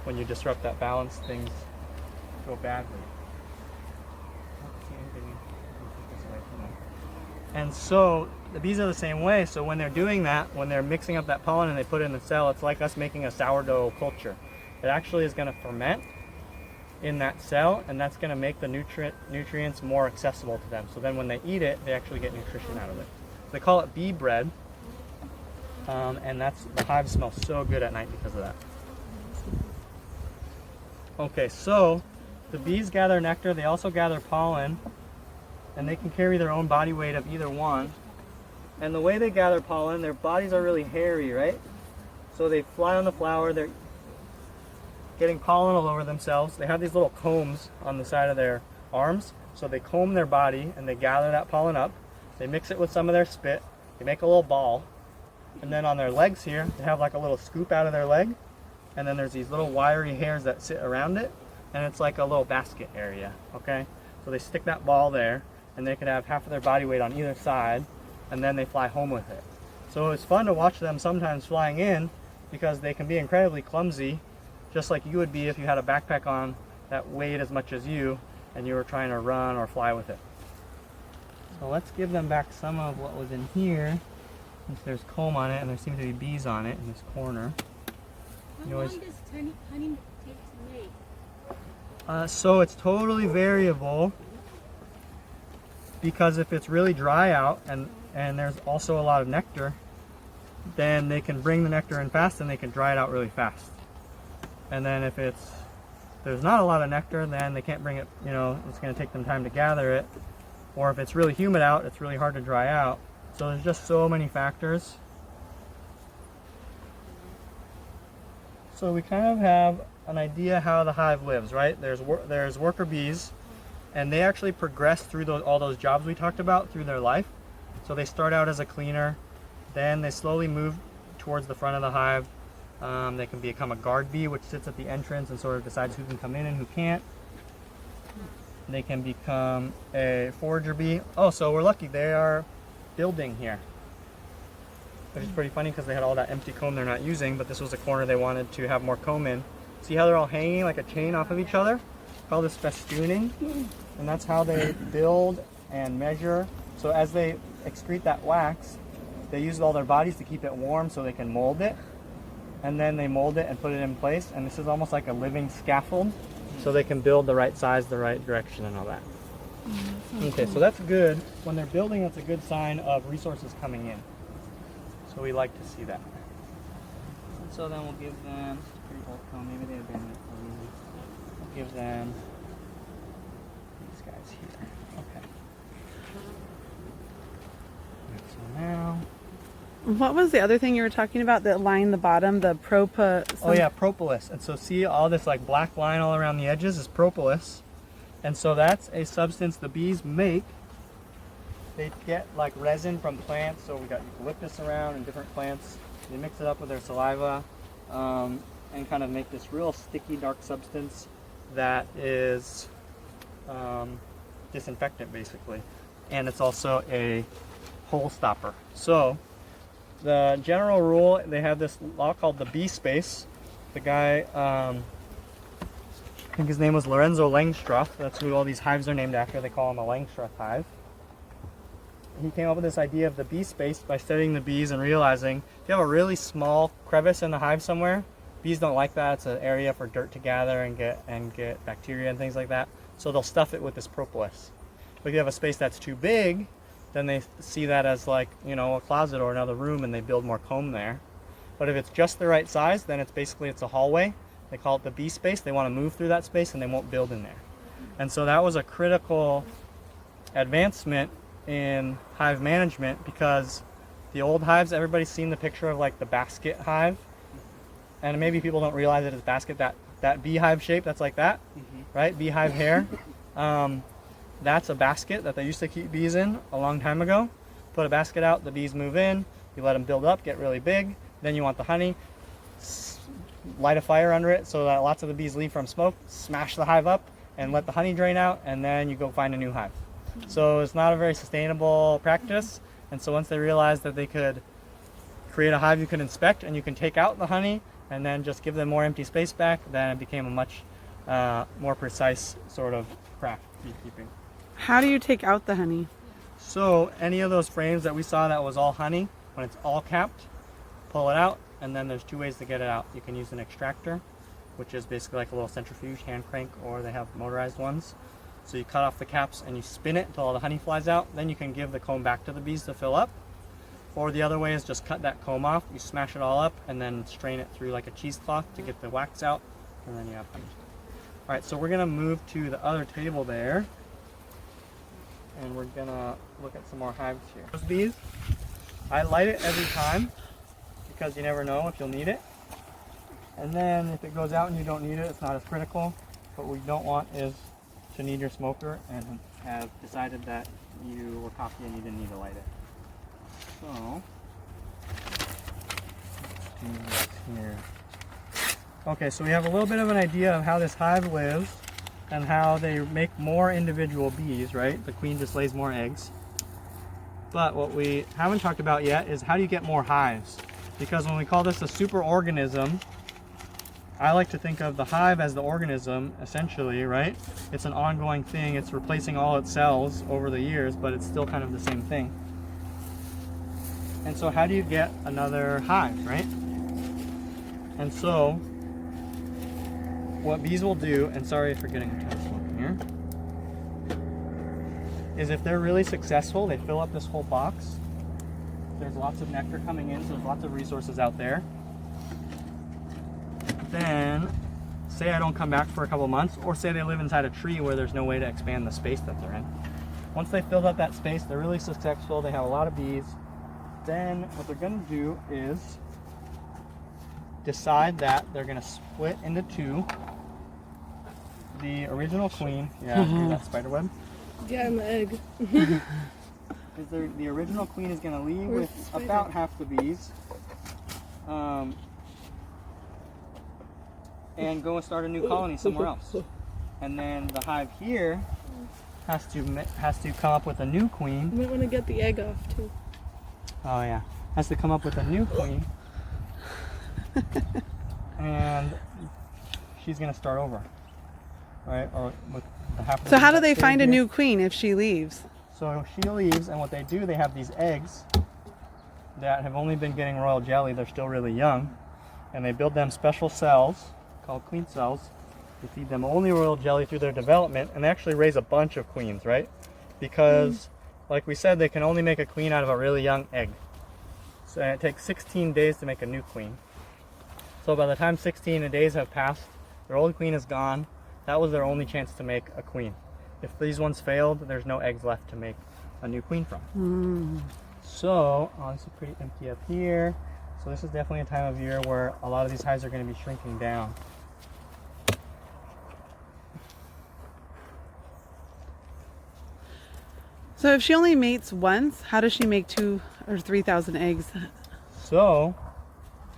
When you disrupt that balance, things go badly. And so the bees are the same way. So when they're doing that, when they're mixing up that pollen and they put it in the cell, it's like us making a sourdough culture. It actually is going to ferment in that cell, and that's going to make the nutrients more accessible to them. So then when they eat it, they actually get nutrition out of it. So they call it bee bread, and the hive smells so good at night because of that. Okay, so the bees gather nectar. They also gather pollen, and they can carry their own body weight of either one. And the way they gather pollen, their bodies are really hairy, right? So they fly on the flower. They're getting pollen all over themselves. They have these little combs on the side of their arms. So they comb their body and they gather that pollen up. They mix it with some of their spit. They make a little ball. And then on their legs here, they have like a little scoop out of their leg. And then there's these little wiry hairs that sit around it. And it's like a little basket area, okay? So they stick that ball there, and they can have half of their body weight on either side, and then they fly home with it. So it's fun to watch them sometimes flying in because they can be incredibly clumsy, just like you would be if you had a backpack on that weighed as much as you and you were trying to run or fly with it. So let's give them back some of what was in here, since there's comb on it and there seem to be bees on it in this corner. How long does honey take to make? So it's totally variable, because if it's really dry out and there's also a lot of nectar, then they can bring the nectar in fast and they can dry it out really fast. And then if there's not a lot of nectar, then they can't bring it, it's going to take them time to gather it. Or if it's really humid out, it's really hard to dry out. So there's just so many factors. So we kind of have an idea how the hive lives, right? There's worker bees, and they actually progress through all those jobs we talked about through their life. So they start out as a cleaner, then they slowly move towards the front of the hive. They can become a guard bee, which sits at the entrance and sort of decides who can come in and who can't. They can become a forager bee. Oh, so we're lucky they are building here, which is pretty funny because they had all that empty comb they're not using, but this was a corner they wanted to have more comb in. See how they're all hanging like a chain off of each other? Call this festooning, and that's how they build and measure. So as they excrete that wax, they use all their bodies to keep it warm so they can mold it, and then they mold it and put it in place, and this is almost like a living scaffold, so they can build the right size, the right direction, and all that. Okay, so that's good. When they're building, that's a good sign of resources coming in. So we like to see that. And so then we'll give them, maybe they abandoned it for me. We'll give them these guys here. Okay. And so now. What was the other thing you were talking about that lined the bottom? The Oh yeah, propolis. And so see all this like black line all around the edges is propolis. And so that's a substance the bees make. They get like resin from plants. So we got eucalyptus around and different plants. They mix it up with their saliva and kind of make this real sticky dark substance that is disinfectant basically. And it's also a hole stopper. So the general rule, they have this law called the bee space. The guy, I think his name was Lorenzo Langstroth. That's who all these hives are named after. They call him a Langstroth hive. He came up with this idea of the bee space by studying the bees and realizing if you have a really small crevice in the hive somewhere, bees don't like that. It's an area for dirt to gather and get bacteria and things like that. So they'll stuff it with this propolis. But if you have a space that's too big, then they see that as like, a closet or another room, and they build more comb there. But if it's just the right size, then it's a hallway. They call it the bee space. They want to move through that space and they won't build in there. And so that was a critical advancement in hive management, because the old hives, everybody's seen the picture of like the basket hive, and maybe people don't realize it as basket, that beehive shape that's like that, right? Beehive hair. That's a basket that they used to keep bees in a long time ago. Put a basket out, the bees move in, you let them build up, get really big, then you want the honey, light a fire under it so that lots of the bees leave from smoke, smash the hive up and let the honey drain out, and then you go find a new hive. So it's not a very sustainable practice, and so once they realized that they could create a hive you can inspect and you can take out the honey and then just give them more empty space back, then it became a much more precise sort of craft, beekeeping. How do you take out the honey? So any of those frames that we saw that was all honey, when it's all capped, pull it out, and then there's two ways to get it out. You can use an extractor, which is basically like a little centrifuge, hand crank, or they have motorized ones. So you cut off the caps and you spin it until all the honey flies out. Then you can give the comb back to the bees to fill up. Or the other way is just cut that comb off, you smash it all up, and then strain it through like a cheesecloth to get the wax out, and then you have honey. Alright, so we're gonna move to the other table there, and we're gonna look at some more hives here. Those bees, I light it every time, because you never know if you'll need it. And then if it goes out and you don't need it, it's not as critical. What we don't want is to need your smoker and have decided that you were cocky and you didn't need to light it. So, let's do this here. Okay, so we have a little bit of an idea of how this hive lives and how they make more individual bees, right? The queen just lays more eggs. But what we haven't talked about yet is how do you get more hives? Because when we call this a superorganism, I like to think of the hive as the organism, essentially, right? It's an ongoing thing. It's replacing all its cells over the years, but it's still kind of the same thing. And so how do you get another hive, right? And so what bees will do, and sorry for getting kind of smoking here, is if they're really successful, they fill up this whole box. There's lots of nectar coming in, so there's lots of resources out there. Then, say I don't come back for a couple months, or say they live inside a tree where there's no way to expand the space that they're in. Once they filled up that space, they're really successful, they have a lot of bees. Then what they're going to do is decide that they're going to split into two. The original queen, yeah, hear that spider web? Yeah, and the egg. The original queen is going to leave with about half the bees. And go and start a new colony somewhere else. And then the hive here has to come up with a new queen. You might want to get the egg off too. Oh yeah, has to come up with a new queen. And she's gonna start over, right? Or with the half. So how do they find a new queen if she leaves? So she leaves, and what they do, they have these eggs that have only been getting royal jelly. They're still really young, and they build them special cells called queen cells. They feed them only royal jelly through their development, and they actually raise a bunch of queens, right? Because, like we said, they can only make a queen out of a really young egg. So it takes 16 days to make a new queen. So by the time 16 days have passed, their old queen is gone. That was their only chance to make a queen. If these ones failed, there's no eggs left to make a new queen from. So, this is pretty empty up here. So this is definitely a time of year where a lot of these hives are going to be shrinking down. So if she only mates once, how does she make 2,000 or 3,000 eggs So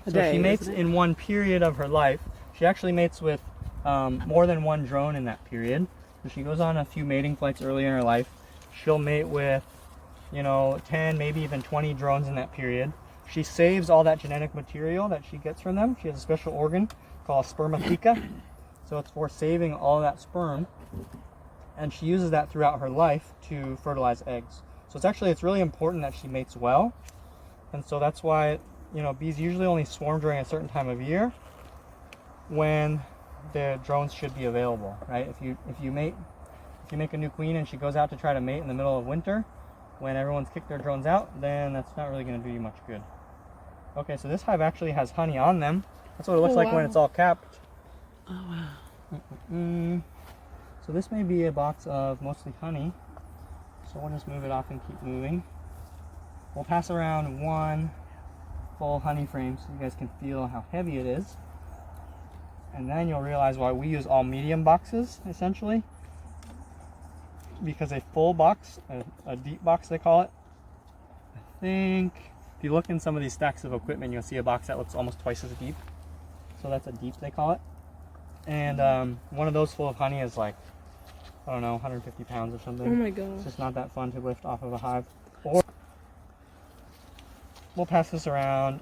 a day? she mates isn't it? in one period of her life. She actually mates with more than one drone in that period. So she goes on a few mating flights early in her life. She'll mate with, 10, maybe even 20 drones in that period. She saves all that genetic material that she gets from them. She has a special organ called spermatheca. So it's for saving all that sperm. And she uses that throughout her life to fertilize eggs. So it's really important that she mates well. And so that's why, bees usually only swarm during a certain time of year when the drones should be available, right? If you make a new queen and she goes out to try to mate in the middle of winter, when everyone's kicked their drones out, then that's not really going to do you much good. Okay, so this hive actually has honey on them. That's what it looks like when it's all capped. Oh, wow. So this may be a box of mostly honey. So we'll just move it off and keep moving. We'll pass around one full honey frame so you guys can feel how heavy it is. And then you'll realize why we use all medium boxes, essentially. Because a full box, a deep box they call it, I think, if you look in some of these stacks of equipment, you'll see a box that looks almost twice as deep. So that's a deep, they call it. And one of those full of honey is like, I don't know, 150 pounds or something. Oh my gosh. It's just not that fun to lift off of a hive. Or we'll pass this around.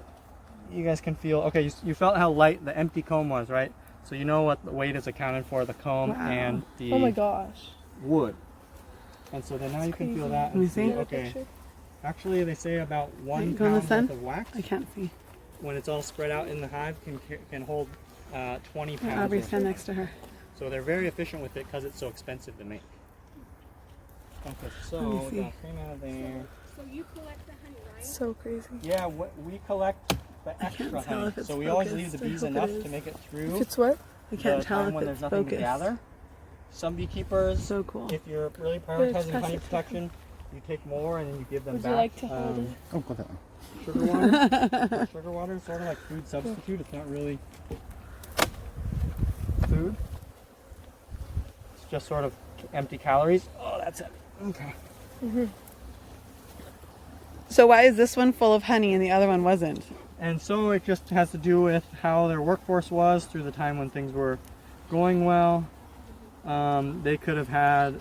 You guys can feel, okay, you felt how light the empty comb was, right? So you know what the weight is accounted for, the comb and the Oh my gosh. wood. And so then now you can feel that Let me and see, see. okay. Actually, they say about 1 Go in the pound sun? worth of wax, I can't see. when it's all spread out in the hive, can hold 20 pounds. Aubrey, worth. stand next to her. So they're very efficient with it because it's so expensive to make. Okay, so Let me we see. got cream out of there. So you collect the honey, right? So crazy. Yeah, we collect the extra tell honey. if it's So we always leave focused. the I bees hope it enough is. to make it If through it's what? I can't the tell time if when it's there's nothing to focused. gather. Some beekeepers, So cool. if you're really it's prioritizing pass honey it. protection, you take more and then you give them Would you back. like to hold it? Oh, got that one. Sugar water. Sugar water is sort of like food substitute. It's not really food. It's just sort of empty calories. Oh, that's it. Okay. So why is this one full of honey and the other one wasn't? And so it just has to do with how their workforce was through the time when things were going well. They could have had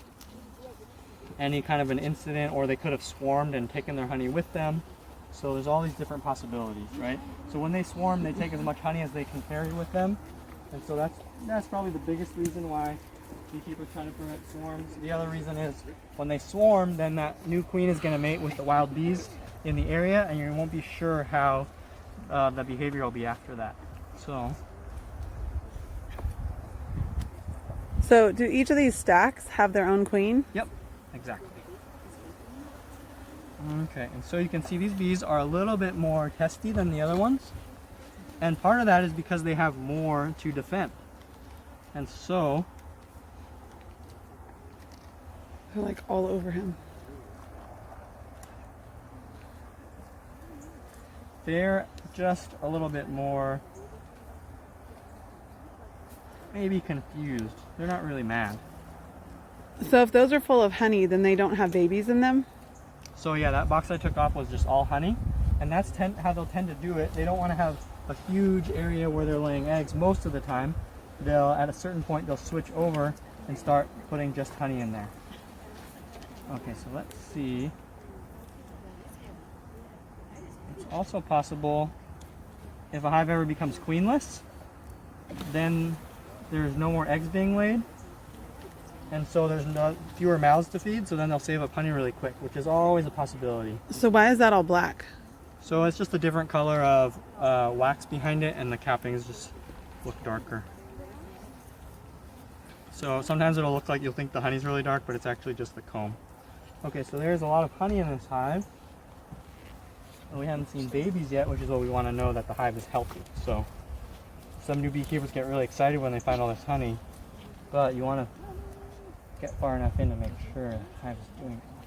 any kind of an incident, or they could have swarmed and taken their honey with them. So there's all these different possibilities, right? So when they swarm, they take as much honey as they can carry with them. And so that's probably the biggest reason why beekeepers try to prevent swarms. The other reason is when they swarm, then that new queen is going to mate with the wild bees in the area, and you won't be sure how the behavior will be after that. So do each of these stacks have their own queen? Yep, exactly. Okay, and so you can see these bees are a little bit more testy than the other ones. And part of that is because they have more to defend. And so They're like all over him. they're just a little bit more maybe confused. They're not really mad. So if those are full of honey, then they don't have babies in them? So yeah, that box I took off was just all honey. And that's how they'll tend to do it. They don't want to have a huge area where they're laying eggs most of the time. At a certain point, they'll switch over and start putting just honey in there. Okay, so let's see. It's also possible if a hive ever becomes queenless, then there's no more eggs being laid. And so there's fewer mouths to feed, so then they'll save up honey really quick, which is always a possibility. So why is that all black? So it's just a different color of wax behind it, and the cappings just look darker. So sometimes it'll look like you'll think the honey's really dark, but it's actually just the comb. Okay, so there's a lot of honey in this hive. And we haven't seen babies yet, which is what we want to know, that the hive is healthy. So some new beekeepers get really excited when they find all this honey, but you want to get far enough in to make sure the hive is doing well.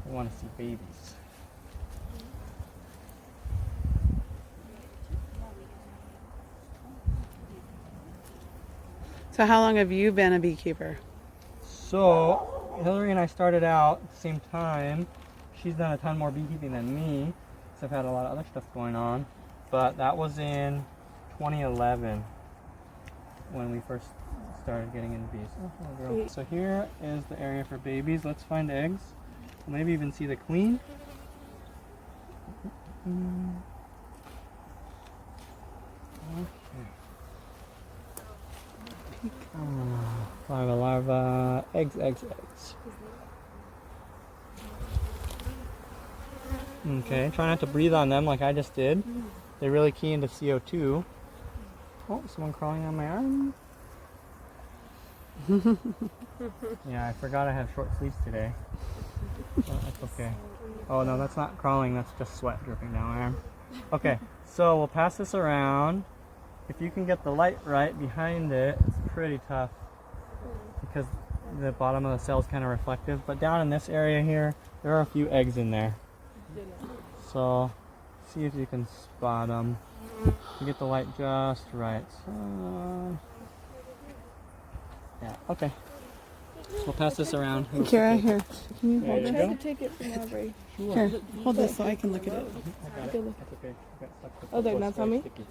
We want to see babies. So how long have you been a beekeeper? So Hillary and I started out at the same time. She's done a ton more beekeeping than me, so I've had a lot of other stuff going on. But that was in 2011 when we first started getting into bees. Oh, hello, girl. So here is the area for babies. Let's find eggs. Maybe even see the queen. Okay. Larva, larva, eggs. Okay, try not to breathe on them like I just did. They're really key into CO2. Oh, someone crawling on my arm. Yeah, I forgot I have short sleeves today. But that's okay. Oh no, that's not crawling, that's just sweat dripping down my arm. Okay, so we'll pass this around. if you can get the light right behind it, it's pretty tough because the bottom of the cell is kind of reflective. But down in this area here, there are a few eggs in there. So see if you can spot them. You get the light just right. So, yeah, okay. We'll pass this around. Kara, here. Can you hold There it? you go. Take it from Aubrey. Here, hold this so I can look at it. I got it. Good. That's okay. I got stuck with Oh, they're the not very on me? sticky.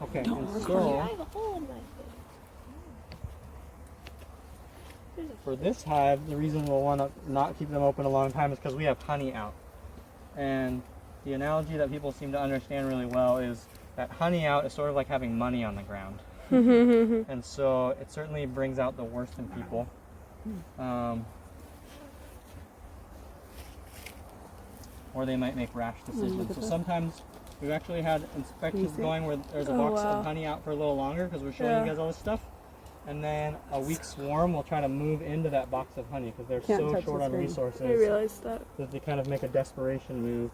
Okay, and I so have a hole in my face. for this hive, the reason we'll want to not keep them open a long time is because we have honey out. And the analogy that people seem to understand really well is that honey out is sort of like having money on the ground. And so it certainly brings out the worst in people. Or they might make rash decisions. So sometimes we've actually had inspections going where there's a box of honey out for a little longer because we're showing you guys all this stuff. And then a weak swarm will try to move into that box of honey because they're so short on resources. I realized that. That they kind of make a desperation move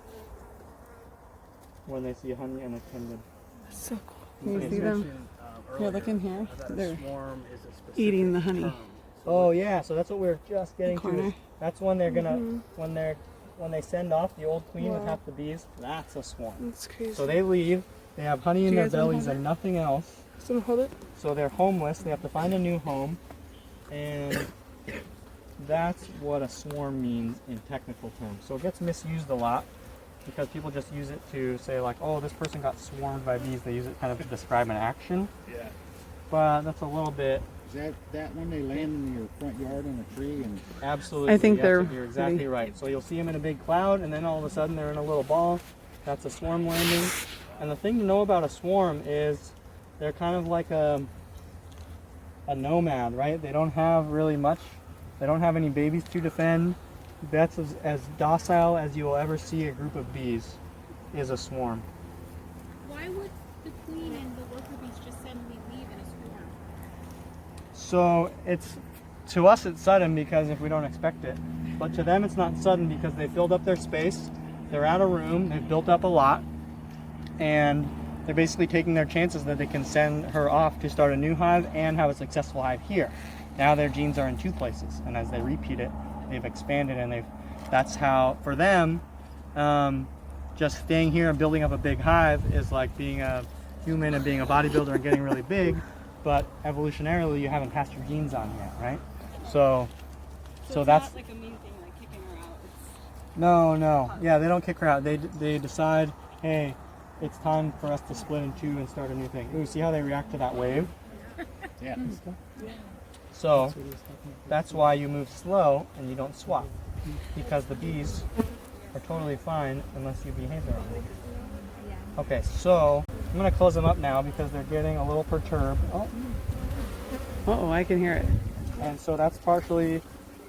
when they see honey unattended. So cool. Can you see them? Here, look in here. They're Swarm is a specific eating the honey. term. Oh yeah, so that's what we're just getting to. Corner. That's when they're gonna when they send off the old queen with half the bees. That's a swarm. That's crazy. So they leave. They have honey in Do you their guys wanna bellies hold and nothing else. Someone hold it? So they're homeless. They have to find a new home, and that's what a swarm means in technical terms. So it gets misused a lot because people just use it to say like, oh, this person got swarmed by bees. They use it kind of to describe an action. Yeah. But that's a little bit. Is that when they land in your front yard in a tree and Absolutely. I think you're they're exactly pretty- right. So you'll see them in a big cloud, and then all of a sudden they're in a little ball. That's a swarm landing. And the thing to know about a swarm is they're kind of like a nomad, right? They don't have really much. They don't have any babies to defend. That's as docile as you will ever see a group of bees is a swarm. Why would the queen and the worker bees just suddenly leave in a swarm? So to us it's sudden because if we don't expect it. But to them it's not sudden because they filled up their space. They're out of room. They've built up a lot. And they're basically taking their chances that they can send her off to start a new hive and have a successful hive here. Now their genes are in two places, and as they repeat it, they've expanded, and that's how, for them, just staying here and building up a big hive is like being a human and being a bodybuilder and getting really big, but evolutionarily you haven't passed your genes on yet, right? So So that's not like a mean thing, like kicking her out. It's no, yeah, they don't kick her out. They decide, hey, it's time for us to split in two and start a new thing. Ooh, see how they react to that wave? yeah. So that's why you move slow and you don't swap, because the bees are totally fine unless you behave the wrong way. Okay, so I'm gonna close them up now because they're getting a little perturbed. Oh, I can hear it. And so that's partially,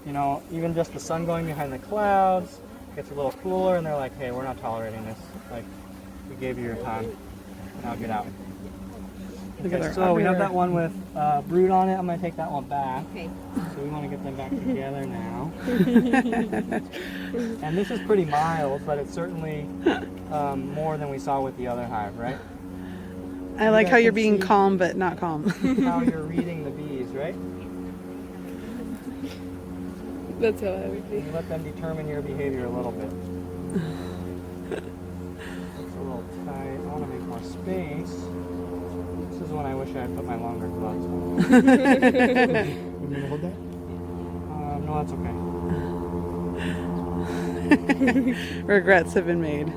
even just the sun going behind the clouds gets a little cooler, and they're like, hey, we're not tolerating this. Like, we gave you your time. Now get out. Look at Okay, her so we have everywhere. that one with brood on it. I'm going to take that one back. Okay. So we want to get them back together now. And this is pretty mild, but it's certainly more than we saw with the other hive, right? I like guys how you're can being see- calm, but not calm. How you're reading the bees, right? That's how I would be. You let them determine your behavior a little bit. It's a little tight. I want to make more space. This is when I wish I had put my longer gloves on. You want me to hold that? No, that's okay. Regrets have been made.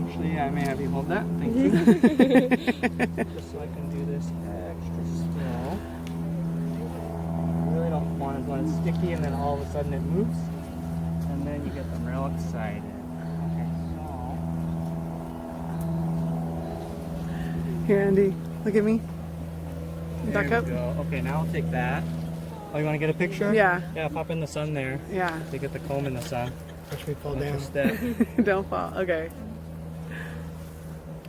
Actually, yeah, I may have you hold that. Thank you. Just so I can do this extra still. I really don't want it when it's sticky and then all of a sudden it moves. And then you get them real excited. Okay, so. Here, Andy, look at me. There Back we up. go. Okay, now I'll take that. Oh, you want to get a picture? Yeah. Yeah, pop in the sun there. Yeah. To get the comb in the sun. Watch me fall That's down. a step. Don't fall. Okay.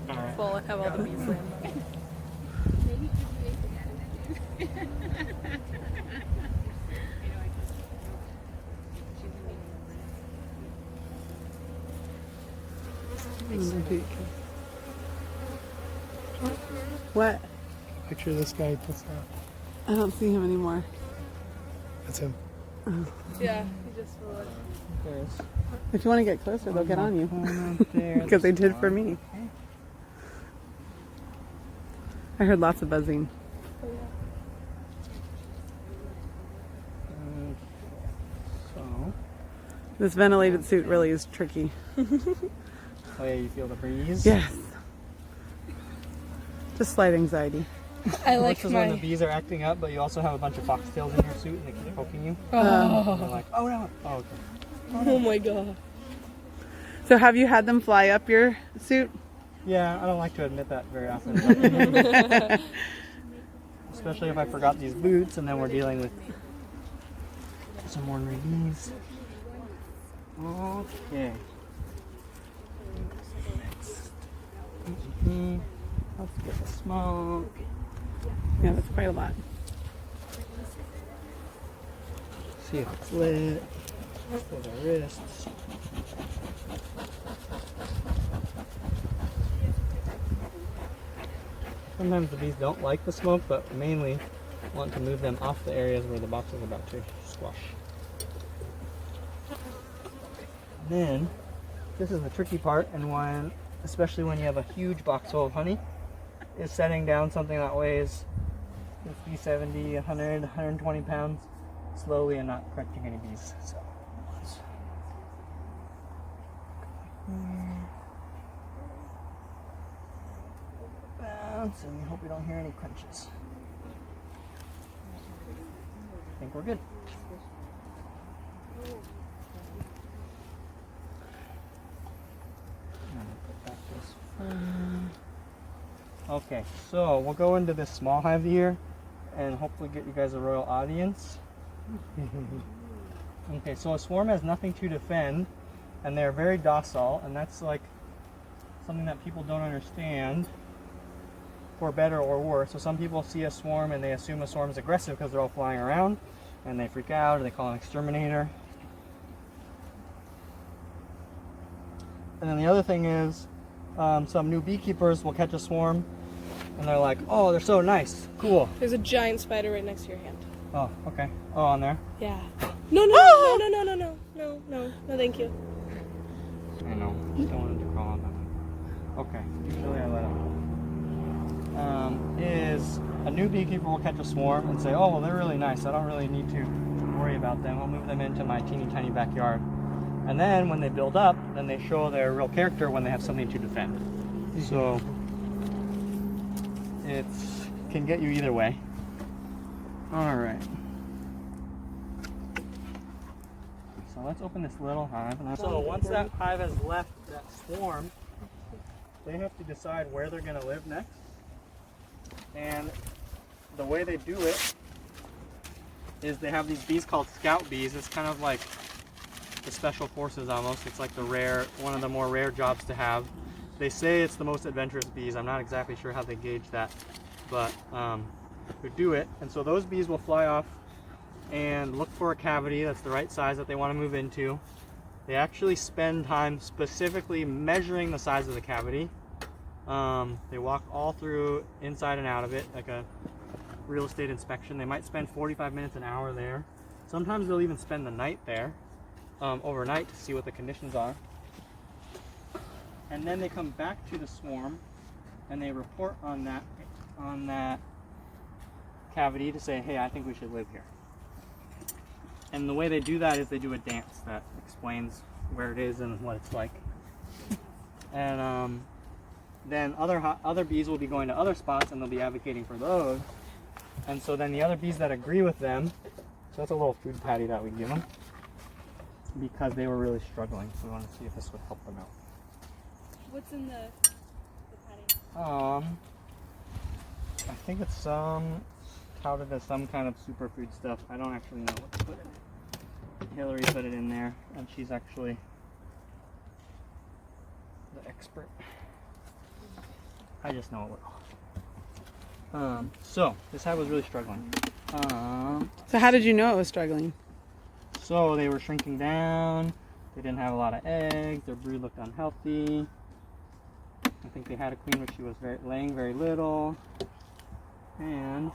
All right. Full have all the bees land. maybe if you ate the What? Picture this guy puts out. I don't see him anymore. That's him. Yeah, he just flew in. There's If you want to get closer, they'll get on you. one up there. Because they did for me. I heard lots of buzzing. So, This ventilated suit really is tricky. oh yeah, you feel the breeze? Yes. Just slight anxiety. I This like is when the my. bees are acting up, but you also have a bunch of foxtails in your suit and they keep poking you. Oh, They're like, oh no. Oh, okay. oh my god. So have you had them fly up your suit? Yeah, I don't like to admit that very often. Especially if I forgot these boots and then we're dealing with some ornery bees. Okay. Let's get the smoke. Yeah, that's quite a lot. See if it's lit. For the wrists. Sometimes the bees don't like the smoke, but mainly want to move them off the areas where the box is about to squash. Then, this is the tricky part, and when, especially when you have a huge box full of honey, is setting down something that weighs 50, 70, 100, 120 pounds slowly and not catching any bees. So, bounce, and we hope we don't hear any crunches. I think we're good. Okay, so we'll go into this small hive here and hopefully get you guys a royal audience. Okay, so a swarm has nothing to defend and they're very docile, and that's like something that people don't understand, for better or worse. So some people see a swarm and they assume a swarm is aggressive because they're all flying around and they freak out or they call an exterminator. And then the other thing is, some new beekeepers will catch a swarm and they're like, oh, they're so nice, cool. There's a giant spider right next to your hand. Oh, okay. Oh, on there? Yeah. No, thank you. I know, just don't want them to crawl on that. Okay, usually I let them. Is a new beekeeper will catch a swarm and say, oh, well, they're really nice, I don't really need to worry about them, I'll move them into my teeny tiny backyard. And then when they build up, then they show their real character when they have something to defend. So it can get you either way. All right. So let's open this little hive. So once that hive has left that swarm, they have to decide where they're going to live next. And the way they do it is they have these bees called scout bees. It's kind of like the special forces almost. It's like one of the more rare jobs to have. They say it's the most adventurous bees. I'm not exactly sure how they gauge that, but they do it. And so those bees will fly off and look for a cavity that's the right size that they want to move into. They actually spend time specifically measuring the size of the cavity. They walk all through, inside and out of it, like a real estate inspection. They might spend 45 minutes, an hour there. Sometimes they'll even spend the night there, overnight, to see what the conditions are. And then they come back to the swarm and they report on that cavity to say, hey, I think we should live here. And the way they do that is they do a dance that explains where it is and what it's like. And then other bees will be going to other spots and they'll be advocating for those. And so then the other bees that agree with them, so that's a little food patty that we give them, because they were really struggling. So we want to see if this would help them out. What's in the patty? I think it's touted as some kind of superfood stuff. I don't actually know what to put in it. Hillary put it in there, and she's actually the expert. I just know it will. So this hive was really struggling. So how did you know it was struggling? So they were shrinking down. They didn't have a lot of eggs. Their brood looked unhealthy. I think they had a queen, but she was laying very little. And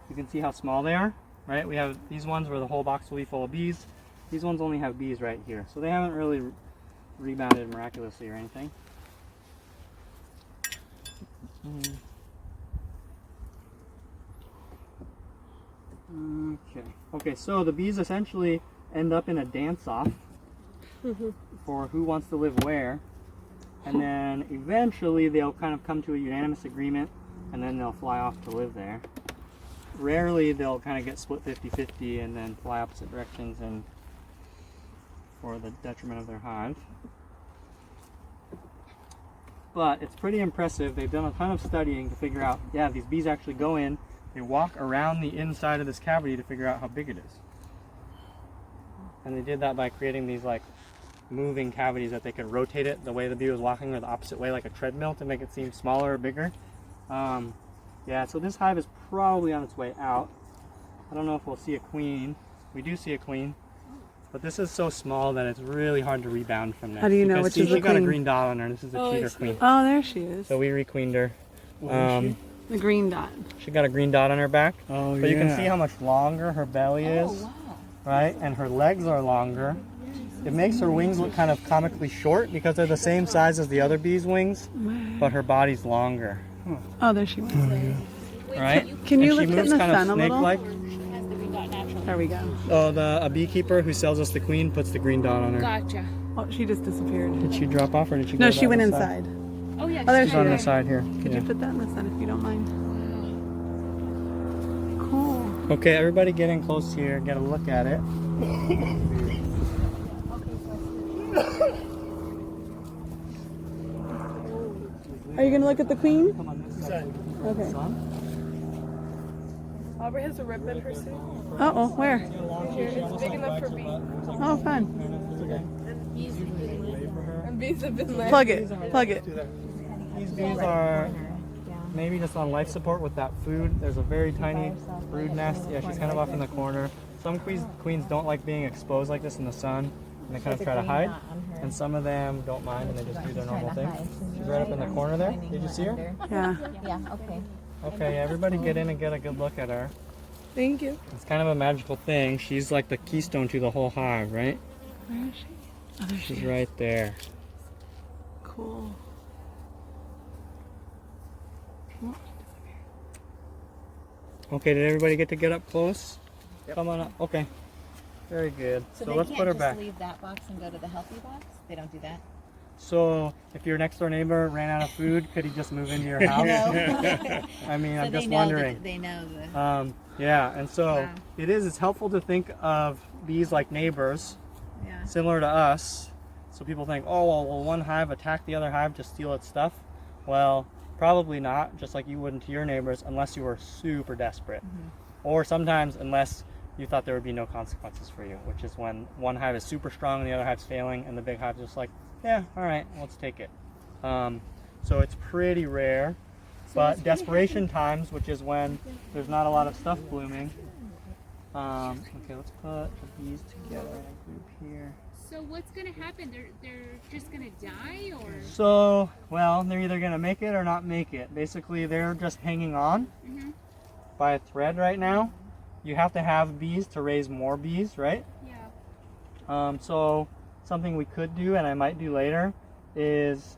you can see how small they are, right? We have these ones where the whole box will be full of bees. These ones only have bees right here. So they haven't really rebounded miraculously or anything. Okay, so the bees essentially end up in a dance-off for who wants to live where. And then eventually they'll kind of come to a unanimous agreement and then they'll fly off to live there. Rarely they'll kind of get split 50-50 and then fly opposite directions and for the detriment of their hive. But it's pretty impressive. They've done a ton of studying to figure out, yeah, these bees actually go in, they walk around the inside of this cavity to figure out how big it is. And they did that by creating these like moving cavities that they could rotate it the way the bee was walking or the opposite way, like a treadmill, to make it seem smaller or bigger. Yeah, so this hive is probably on its way out. I don't know if we'll see a queen. We do see a queen, but this is so small that it's really hard to rebound from this. How do you know which is the she got a queen? green dot on her. This is a cheater queen. Oh, there she is. So we requeened her. The green dot. She got a green dot on her back. Oh, but you can see how much longer her belly is, right? And her legs are longer. It makes her wings look kind of comically short because they're the same size as the other bee's wings, but her body's longer. Oh, there she was. Right? Can you and look she in moves the kind sun of a little? snake-like. There we go. Oh, a beekeeper who sells us the queen puts the green dot on her. Gotcha. Oh, she just disappeared. Did she drop off or did she go No, she down went the side? inside. Oh yeah. Oh, there She's she on the is. side here. Could Yeah. you put that in the sun if you don't mind? Cool. Okay, everybody get in close here, get a look at it. Are you going to look at the queen? Come on this side. Okay. Aubrey has a rip in her suit. Uh-oh, where? Here, it's big enough for bees. Oh, fun. And bees have been there. Plug it. Plug it. These bees are maybe just on life support with that food. There's a very tiny brood nest. Yeah, she's kind of off in the corner. Some queens don't like being exposed like this in the sun, and they kind of try to hide. And some of them don't mind and they just do their normal thing. She's right up in the corner there. Did you see her? Yeah. Yeah, okay. Okay, everybody get in and get a good look at her. Thank you. It's kind of a magical thing. She's like the keystone to the whole hive, right? Where is she? Oh, there she She's is. right there. Cool. Okay, did everybody get up close? Yep. Come on up. Okay. Very good. So, So they let's can't put her just back. leave that box and go to the healthy box? They don't do that? So if your next door neighbor ran out of food, could he just move into your house? No. I mean, So I'm they just know wondering. that they know the... Yeah, and so Wow. it's helpful to think of bees like neighbors, Yeah. similar to us. So people think, oh, well, will one hive attack the other hive to steal its stuff? Well, probably not, just like you wouldn't to your neighbors, unless you were super desperate. Or sometimes unless you thought there would be no consequences for you, which is when one hive is super strong and the other hive's failing, and the big hive's just like, yeah, all right, let's take it. So it's pretty rare. But desperation times, which is when there's not a lot of stuff blooming. Okay, let's put the bees together in a group here. So what's gonna happen? They're just gonna die, or? So, well, they're either gonna make it or not make it. Basically, they're just hanging on by a thread right now. You have to have bees to raise more bees, right? Yeah. So something we could do, and I might do later, is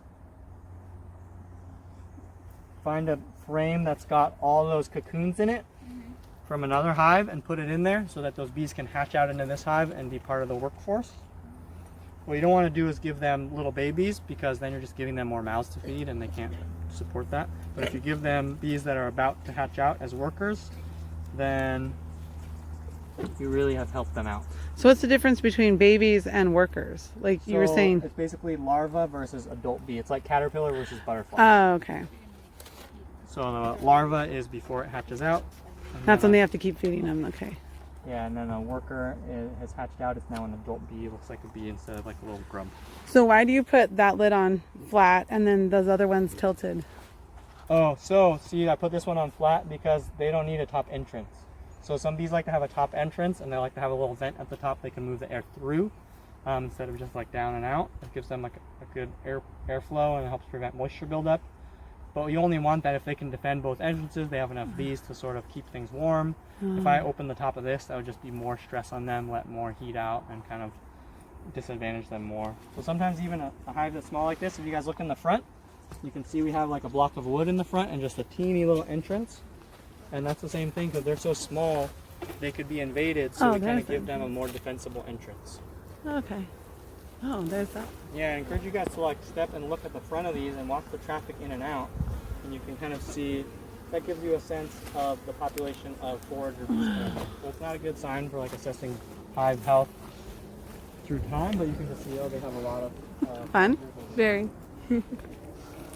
find a frame that's got all those cocoons in it from another hive and put it in there so that those bees can hatch out into this hive and be part of the workforce. What you don't want to do is give them little babies, because then you're just giving them more mouths to feed and they can't support that. But if you give them bees that are about to hatch out as workers, then you really have helped them out. So what's the difference between babies and workers? Like you were So saying. it's basically larva versus adult bee. It's like caterpillar versus butterfly. Oh, okay. So the larva is before it hatches out. and That's then when they have to keep feeding them. Okay. Yeah, and then a worker has hatched out. It's now an adult bee. It looks like a bee instead of like a little grub. So why do you put that lid on flat and then those other ones tilted? Oh, so see, I put this one on flat because they don't need a top entrance. So some bees like to have a top entrance, and they like to have a little vent at the top they can move the air through, instead of just like down and out. It gives them like a good airflow, and it helps prevent moisture buildup. but you only want that if they can defend both entrances, they have enough bees to sort of keep things warm. If I open the top of this, that would just be more stress on them, let more heat out, and kind of disadvantage them more. So sometimes even a hive that's small like this, if you guys look in the front, you can see we have like a block of wood in the front and just a teeny little entrance. And that's the same thing, because they're so small, they could be invaded, so we kind of give them a more defensible entrance. Okay. Oh, there's that. Yeah, I encourage you guys to like step and look at the front of these and watch the traffic in and out. And you can kind of see, that gives you a sense of the population of forager bees. So it's not a good sign for like assessing hive health through time, but you can just see, oh, they have a lot of... Fun? Very. And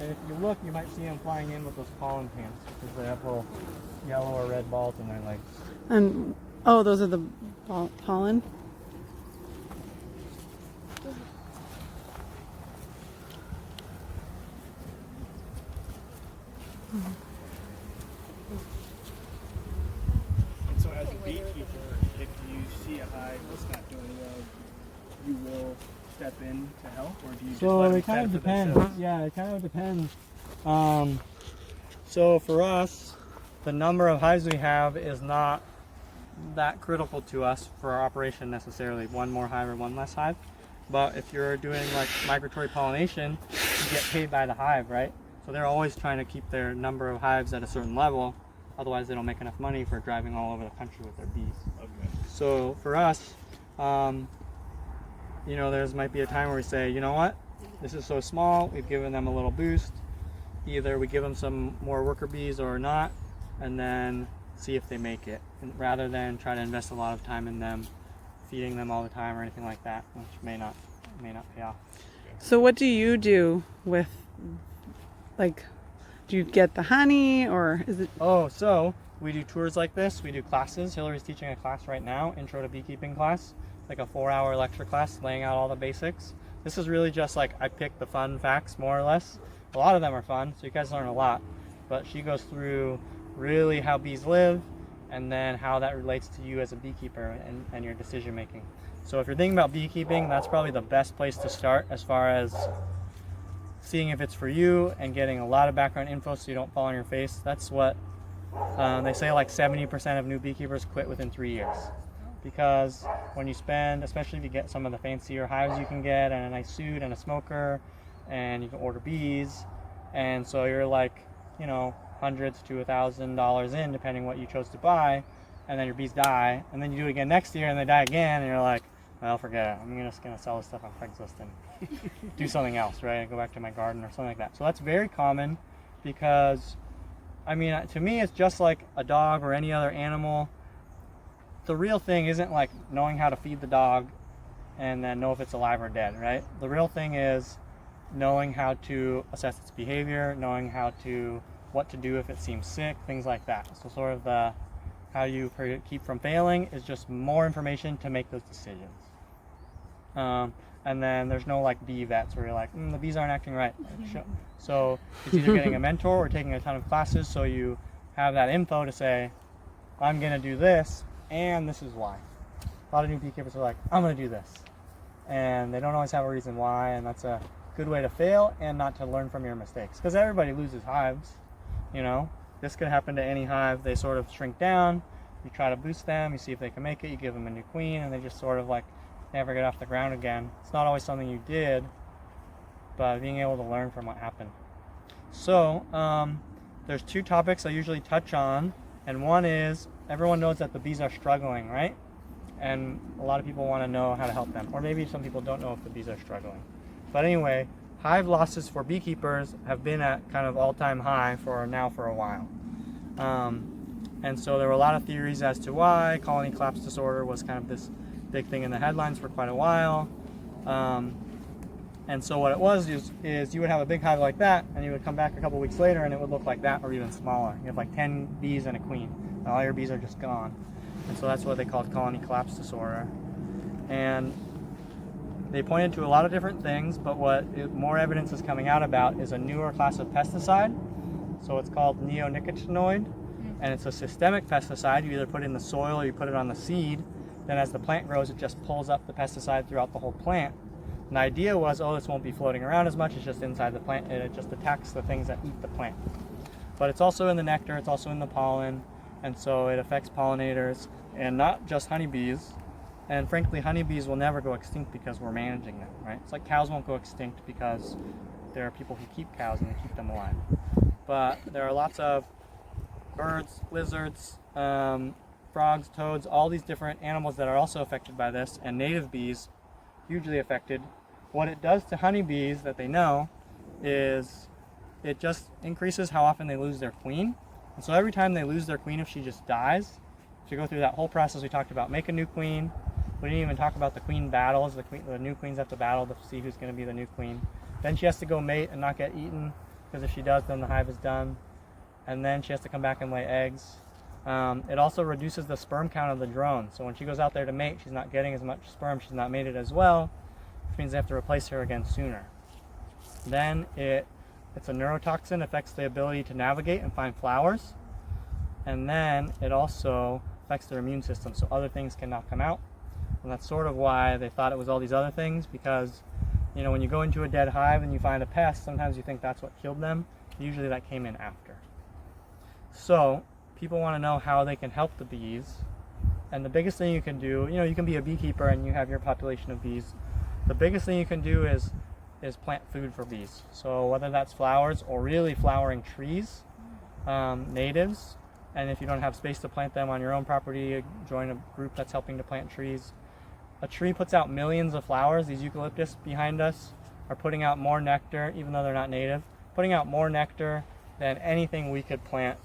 if you look, you might see them flying in with those pollen pans, because they have little yellow or red balls in their legs. And, oh, those are the pollen? And so as a beekeeper, if you see a hive that's not doing well, you will step in to help, or do you just let So them it kind fend of for depends. themselves? Yeah, it kind of depends. So for us, the number of hives we have is not that critical to us for our operation necessarily. One more hive or one less hive. But if you're doing like migratory pollination, you get paid by the hive, right? So they're always trying to keep their number of hives at a certain level. Otherwise, they don't make enough money for driving all over the country with their bees. Okay. So for us, you know, there's might be a time where we say, you know what, this is so small, we've given them a little boost. Either we give them some more worker bees or not, and then see if they make it, and rather than try to invest a lot of time in them, feeding them all the time or anything like that, which may not pay off. So what do you do with, like, do you get the honey, or is it... Oh, so we do tours like this, we do classes. Hillary's teaching a class right now, intro to beekeeping class, like a 4-hour lecture class laying out all the basics. This is really just like, I pick the fun facts more or less. A lot of them are fun, so you guys learn a lot, but she goes through really how bees live and then how that relates to you as a beekeeper and your decision making. So if you're thinking about beekeeping, that's probably the best place to start as far as seeing if it's for you and getting a lot of background info so you don't fall on your face. That's what they say, like 70% of new beekeepers quit within 3 years. Because when you spend, especially if you get some of the fancier hives you can get and a nice suit and a smoker, and you can order bees, and so you're like, you know, hundreds to $1,000 in depending what you chose to buy, and then your bees die, and then you do it again next year and they die again, and you're like, well, forget it, I'm just gonna sell this stuff on Craigslist and do something else, right? And go back to my garden or something like that. So that's very common, because I mean, to me it's just like a dog or any other animal. The real thing isn't like knowing how to feed the dog and then know if it's alive or dead, right? The real thing is knowing how to assess its behavior, knowing what to do if it seems sick, things like that. So sort of the how you keep from failing is just more information to make those decisions. And then there's no like bee vets where you're like, the bees aren't acting right. So it's either getting a mentor or taking a ton of classes, so you have that info to say, I'm gonna do this and this is why. A lot of new beekeepers are like, I'm gonna do this, and they don't always have a reason why, and that's a good way to fail and not to learn from your mistakes, because everybody loses hives. You know, this could happen to any hive. They sort of shrink down, you try to boost them, you see if they can make it, you give them a new queen, and they just sort of like never get off the ground again. It's not always something you did, but being able to learn from what happened. So there's 2 topics I usually touch on, and one is everyone knows that the bees are struggling, right? And a lot of people want to know how to help them, or maybe some people don't know if the bees are struggling. But anyway, hive losses for beekeepers have been at kind of all-time high for a while. And so there were a lot of theories as to why. Colony collapse disorder was kind of this big thing in the headlines for quite a while. And so what it was is you would have a big hive like that, and you would come back a couple weeks later and it would look like that or even smaller. You have like 10 bees and a queen, and all your bees are just gone. And so that's what they called colony collapse disorder. And they pointed to a lot of different things, but more evidence is coming out about is a newer class of pesticide. So it's called neonicotinoid, and it's a systemic pesticide. You either put it in the soil or you put it on the seed. Then as the plant grows, it just pulls up the pesticide throughout the whole plant. And the idea was, oh, this won't be floating around as much, it's just inside the plant, and it just attacks the things that eat the plant. But it's also in the nectar, it's also in the pollen, and so it affects pollinators, and not just honeybees. And frankly, honeybees will never go extinct because we're managing them, right? It's like cows won't go extinct because there are people who keep cows and they keep them alive. But there are lots of birds, lizards, frogs, toads, all these different animals that are also affected by this, and native bees, hugely affected. What it does to honeybees that they know is it just increases how often they lose their queen. And so every time they lose their queen, if she just dies, if you go through that whole process we talked about, make a new queen. We didn't even talk about the queen battles. The new queens have to battle to see who's going to be the new queen. Then she has to go mate and not get eaten, because if she does, then the hive is done. And then she has to come back and lay eggs. It also reduces the sperm count of the drone. So when she goes out there to mate, she's not getting as much sperm. She's not mated as well, which means they have to replace her again sooner. Then it's a neurotoxin, affects the ability to navigate and find flowers. And then it also affects their immune system, so other things cannot come out. And that's sort of why they thought it was all these other things, because when you go into a dead hive and you find a pest, sometimes you think that's what killed them. Usually that came in after. So people want to know how they can help the bees. And the biggest thing you can do, you can be a beekeeper and you have your population of bees. The biggest thing you can do is plant food for bees. So whether that's flowers or really flowering trees, natives, and if you don't have space to plant them on your own property, join a group that's helping to plant trees. A tree puts out millions of flowers. These eucalyptus behind us are putting out more nectar, even though they're not native, putting out more nectar than anything we could plant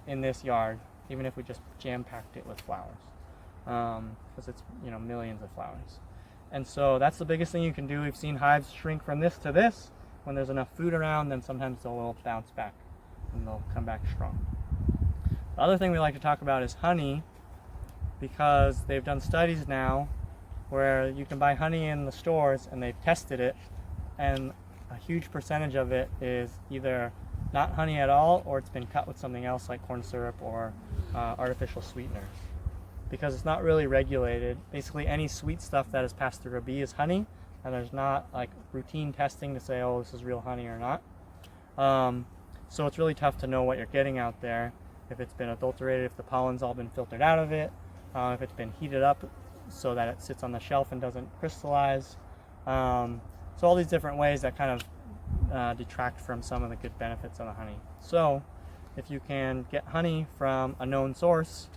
in this yard, even if we just jam-packed it with flowers, because it's millions of flowers. And so that's the biggest thing you can do. We've seen hives shrink from this to this. When there's enough food around, then sometimes they'll bounce back and they'll come back strong. The other thing we like to talk about is honey, because they've done studies now where you can buy honey in the stores and they've tested it, and a huge percentage of it is either not honey at all, or it's been cut with something else like corn syrup or artificial sweeteners, because it's not really regulated. Basically any sweet stuff that is passed through a bee is honey, and there's not like routine testing to say, oh, this is real honey or not. So it's really tough to know what you're getting out there, if it's been adulterated, if the pollen's all been filtered out of it, if it's been heated up so that it sits on the shelf and doesn't crystallize. So all these different ways that kind of detract from some of the good benefits of the honey. So if you can get honey from a known source,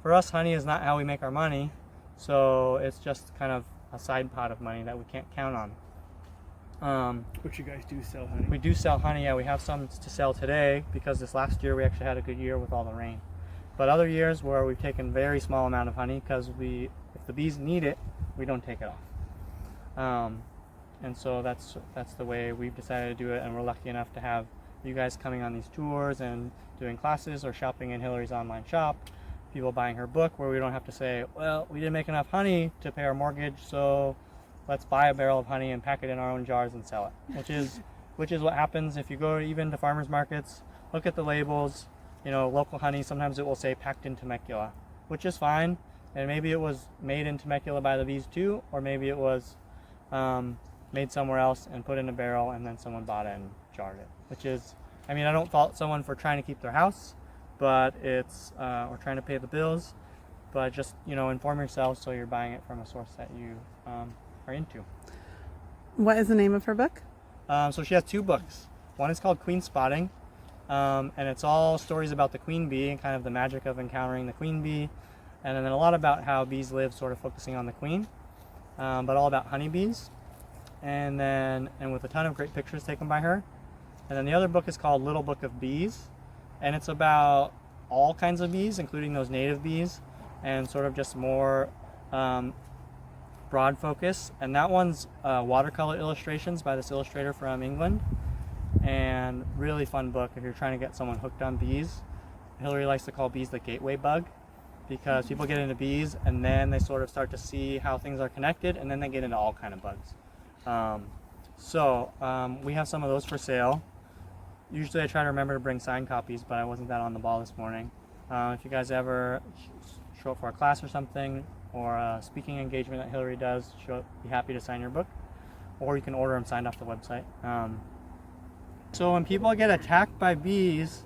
for us honey is not how we make our money, so it's just kind of a side pot of money that we can't count on. But you guys do sell honey? We do sell honey, yeah. We have some to sell today because this last year we actually had a good year with all the rain. But other years where we've taken very small amount of honey, because if the bees need it, we don't take it off. And so that's the way we've decided to do it, and we're lucky enough to have you guys coming on these tours and doing classes or shopping in Hillary's online shop, people buying her book, where we don't have to say, well, we didn't make enough honey to pay our mortgage, so let's buy a barrel of honey and pack it in our own jars and sell it, which is what happens if you go even to farmers markets. Look at the labels, local honey, sometimes it will say packed in Temecula, which is fine, and maybe it was made in Temecula by the bees too, or maybe it was made somewhere else and put in a barrel and then someone bought it and jarred it, which is, I don't fault someone for trying to keep their house, but it's, or trying to pay the bills, but just, inform yourselves so you're buying it from a source that you are into. What is the name of her book? So she has two books. One is called Queen Spotting, and it's all stories about the queen bee and kind of the magic of encountering the queen bee, and then a lot about how bees live, sort of focusing on the queen, but all about honeybees, and with a ton of great pictures taken by her. And then the other book is called Little Book of Bees, and it's about all kinds of bees, including those native bees, and sort of just more broad focus. And that one's watercolor illustrations by this illustrator from England, and really fun book if you're trying to get someone hooked on bees. Hillary likes to call bees the gateway bug, because people get into bees and then they sort of start to see how things are connected, and then they get into all kind of bugs. We have some of those for sale. Usually I try to remember to bring signed copies, but I wasn't that on the ball this morning. If you guys ever show up for a class or something, or a speaking engagement that Hillary does, she'll be happy to sign your book. or you can order them signed off the website. So when people get attacked by bees,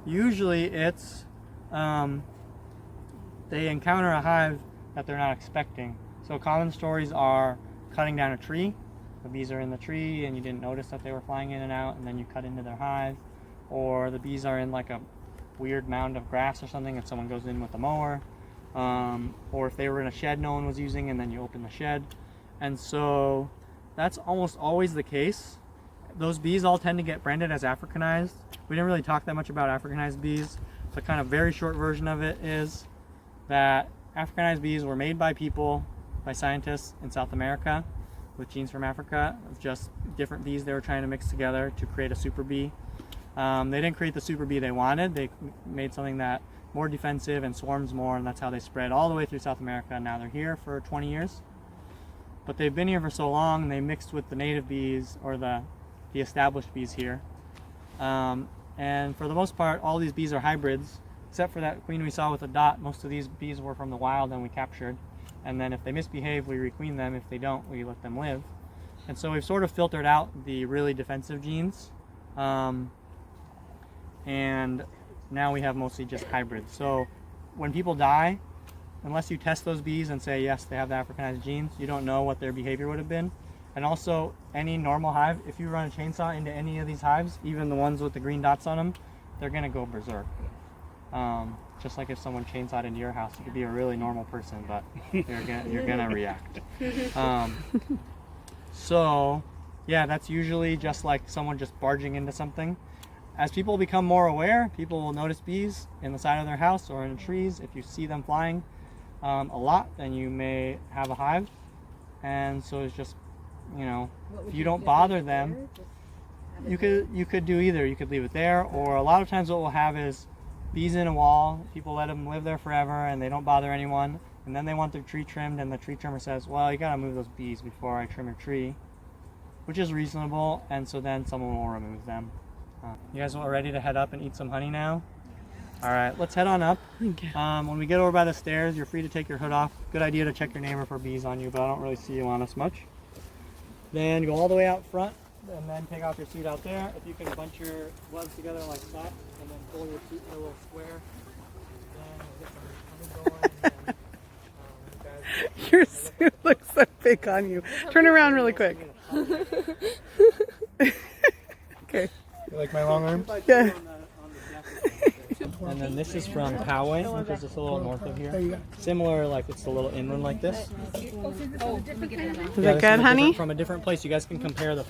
usually it's they encounter a hive that they're not expecting. So common stories are cutting down a tree. The bees are in the tree and you didn't notice that they were flying in and out, and then you cut into their hive. Or the bees are in like a weird mound of grass or something and someone goes in with a mower. Or if they were in a shed no one was using and then you open the shed. And so that's almost always the case. Those bees all tend to get branded as Africanized. We didn't really talk that much about Africanized bees. The kind of very short version of it is that Africanized bees were made by people, by scientists in South America with genes from Africa. It's just different bees they were trying to mix together to create a super bee. They didn't create the super bee they wanted. They made something that more defensive and swarms more, and that's how they spread all the way through South America. Now they're here for 20 years. But they've been here for so long, they mixed with the native bees or the established bees here. And for the most part, all these bees are hybrids, except for that queen we saw with a dot. Most of these bees were from the wild and we captured. And then if they misbehave, we requeen them. If they don't, we let them live. And so we've sort of filtered out the really defensive genes. And now we have mostly just hybrids. So when people die, unless you test those bees and say, yes, they have the Africanized genes, you don't know what their behavior would have been. And also, any normal hive, if you run a chainsaw into any of these hives, even the ones with the green dots on them, they're going to go berserk. Just like if someone chainsawed into your house, you could be a really normal person, but you're gonna react. So, yeah, that's usually just like someone just barging into something. As people become more aware, people will notice bees in the side of their house or in trees. If you see them flying a lot, then you may have a hive. And so it's just, you know, if you don't bother them, you could do either. You could leave it there, or a lot of times what we'll have is bees in a wall. People let them live there forever and they don't bother anyone, and then they want their tree trimmed and the tree trimmer says, well, you gotta move those bees before I trim your tree, which is reasonable, and so then someone will remove them. You guys all ready to head up and eat some honey now? Alright, let's head on up. When we get over by the stairs, you're free to take your hood off. Good idea to check your neighbor for bees on you, but I don't really see you on us much. Then go all the way out front and then take off your suit out there. If you can bunch your gloves together like socks and then pull your suit in a little square, then we'll get some honey going. And, Your suit looks so big on you. Turn around really quick. Okay. You like my long arms? Yeah. And then this is from Poway, which is just a little north of here. Similar, like it's a little inland like this. Is that good, honey? From a different place. You guys can compare the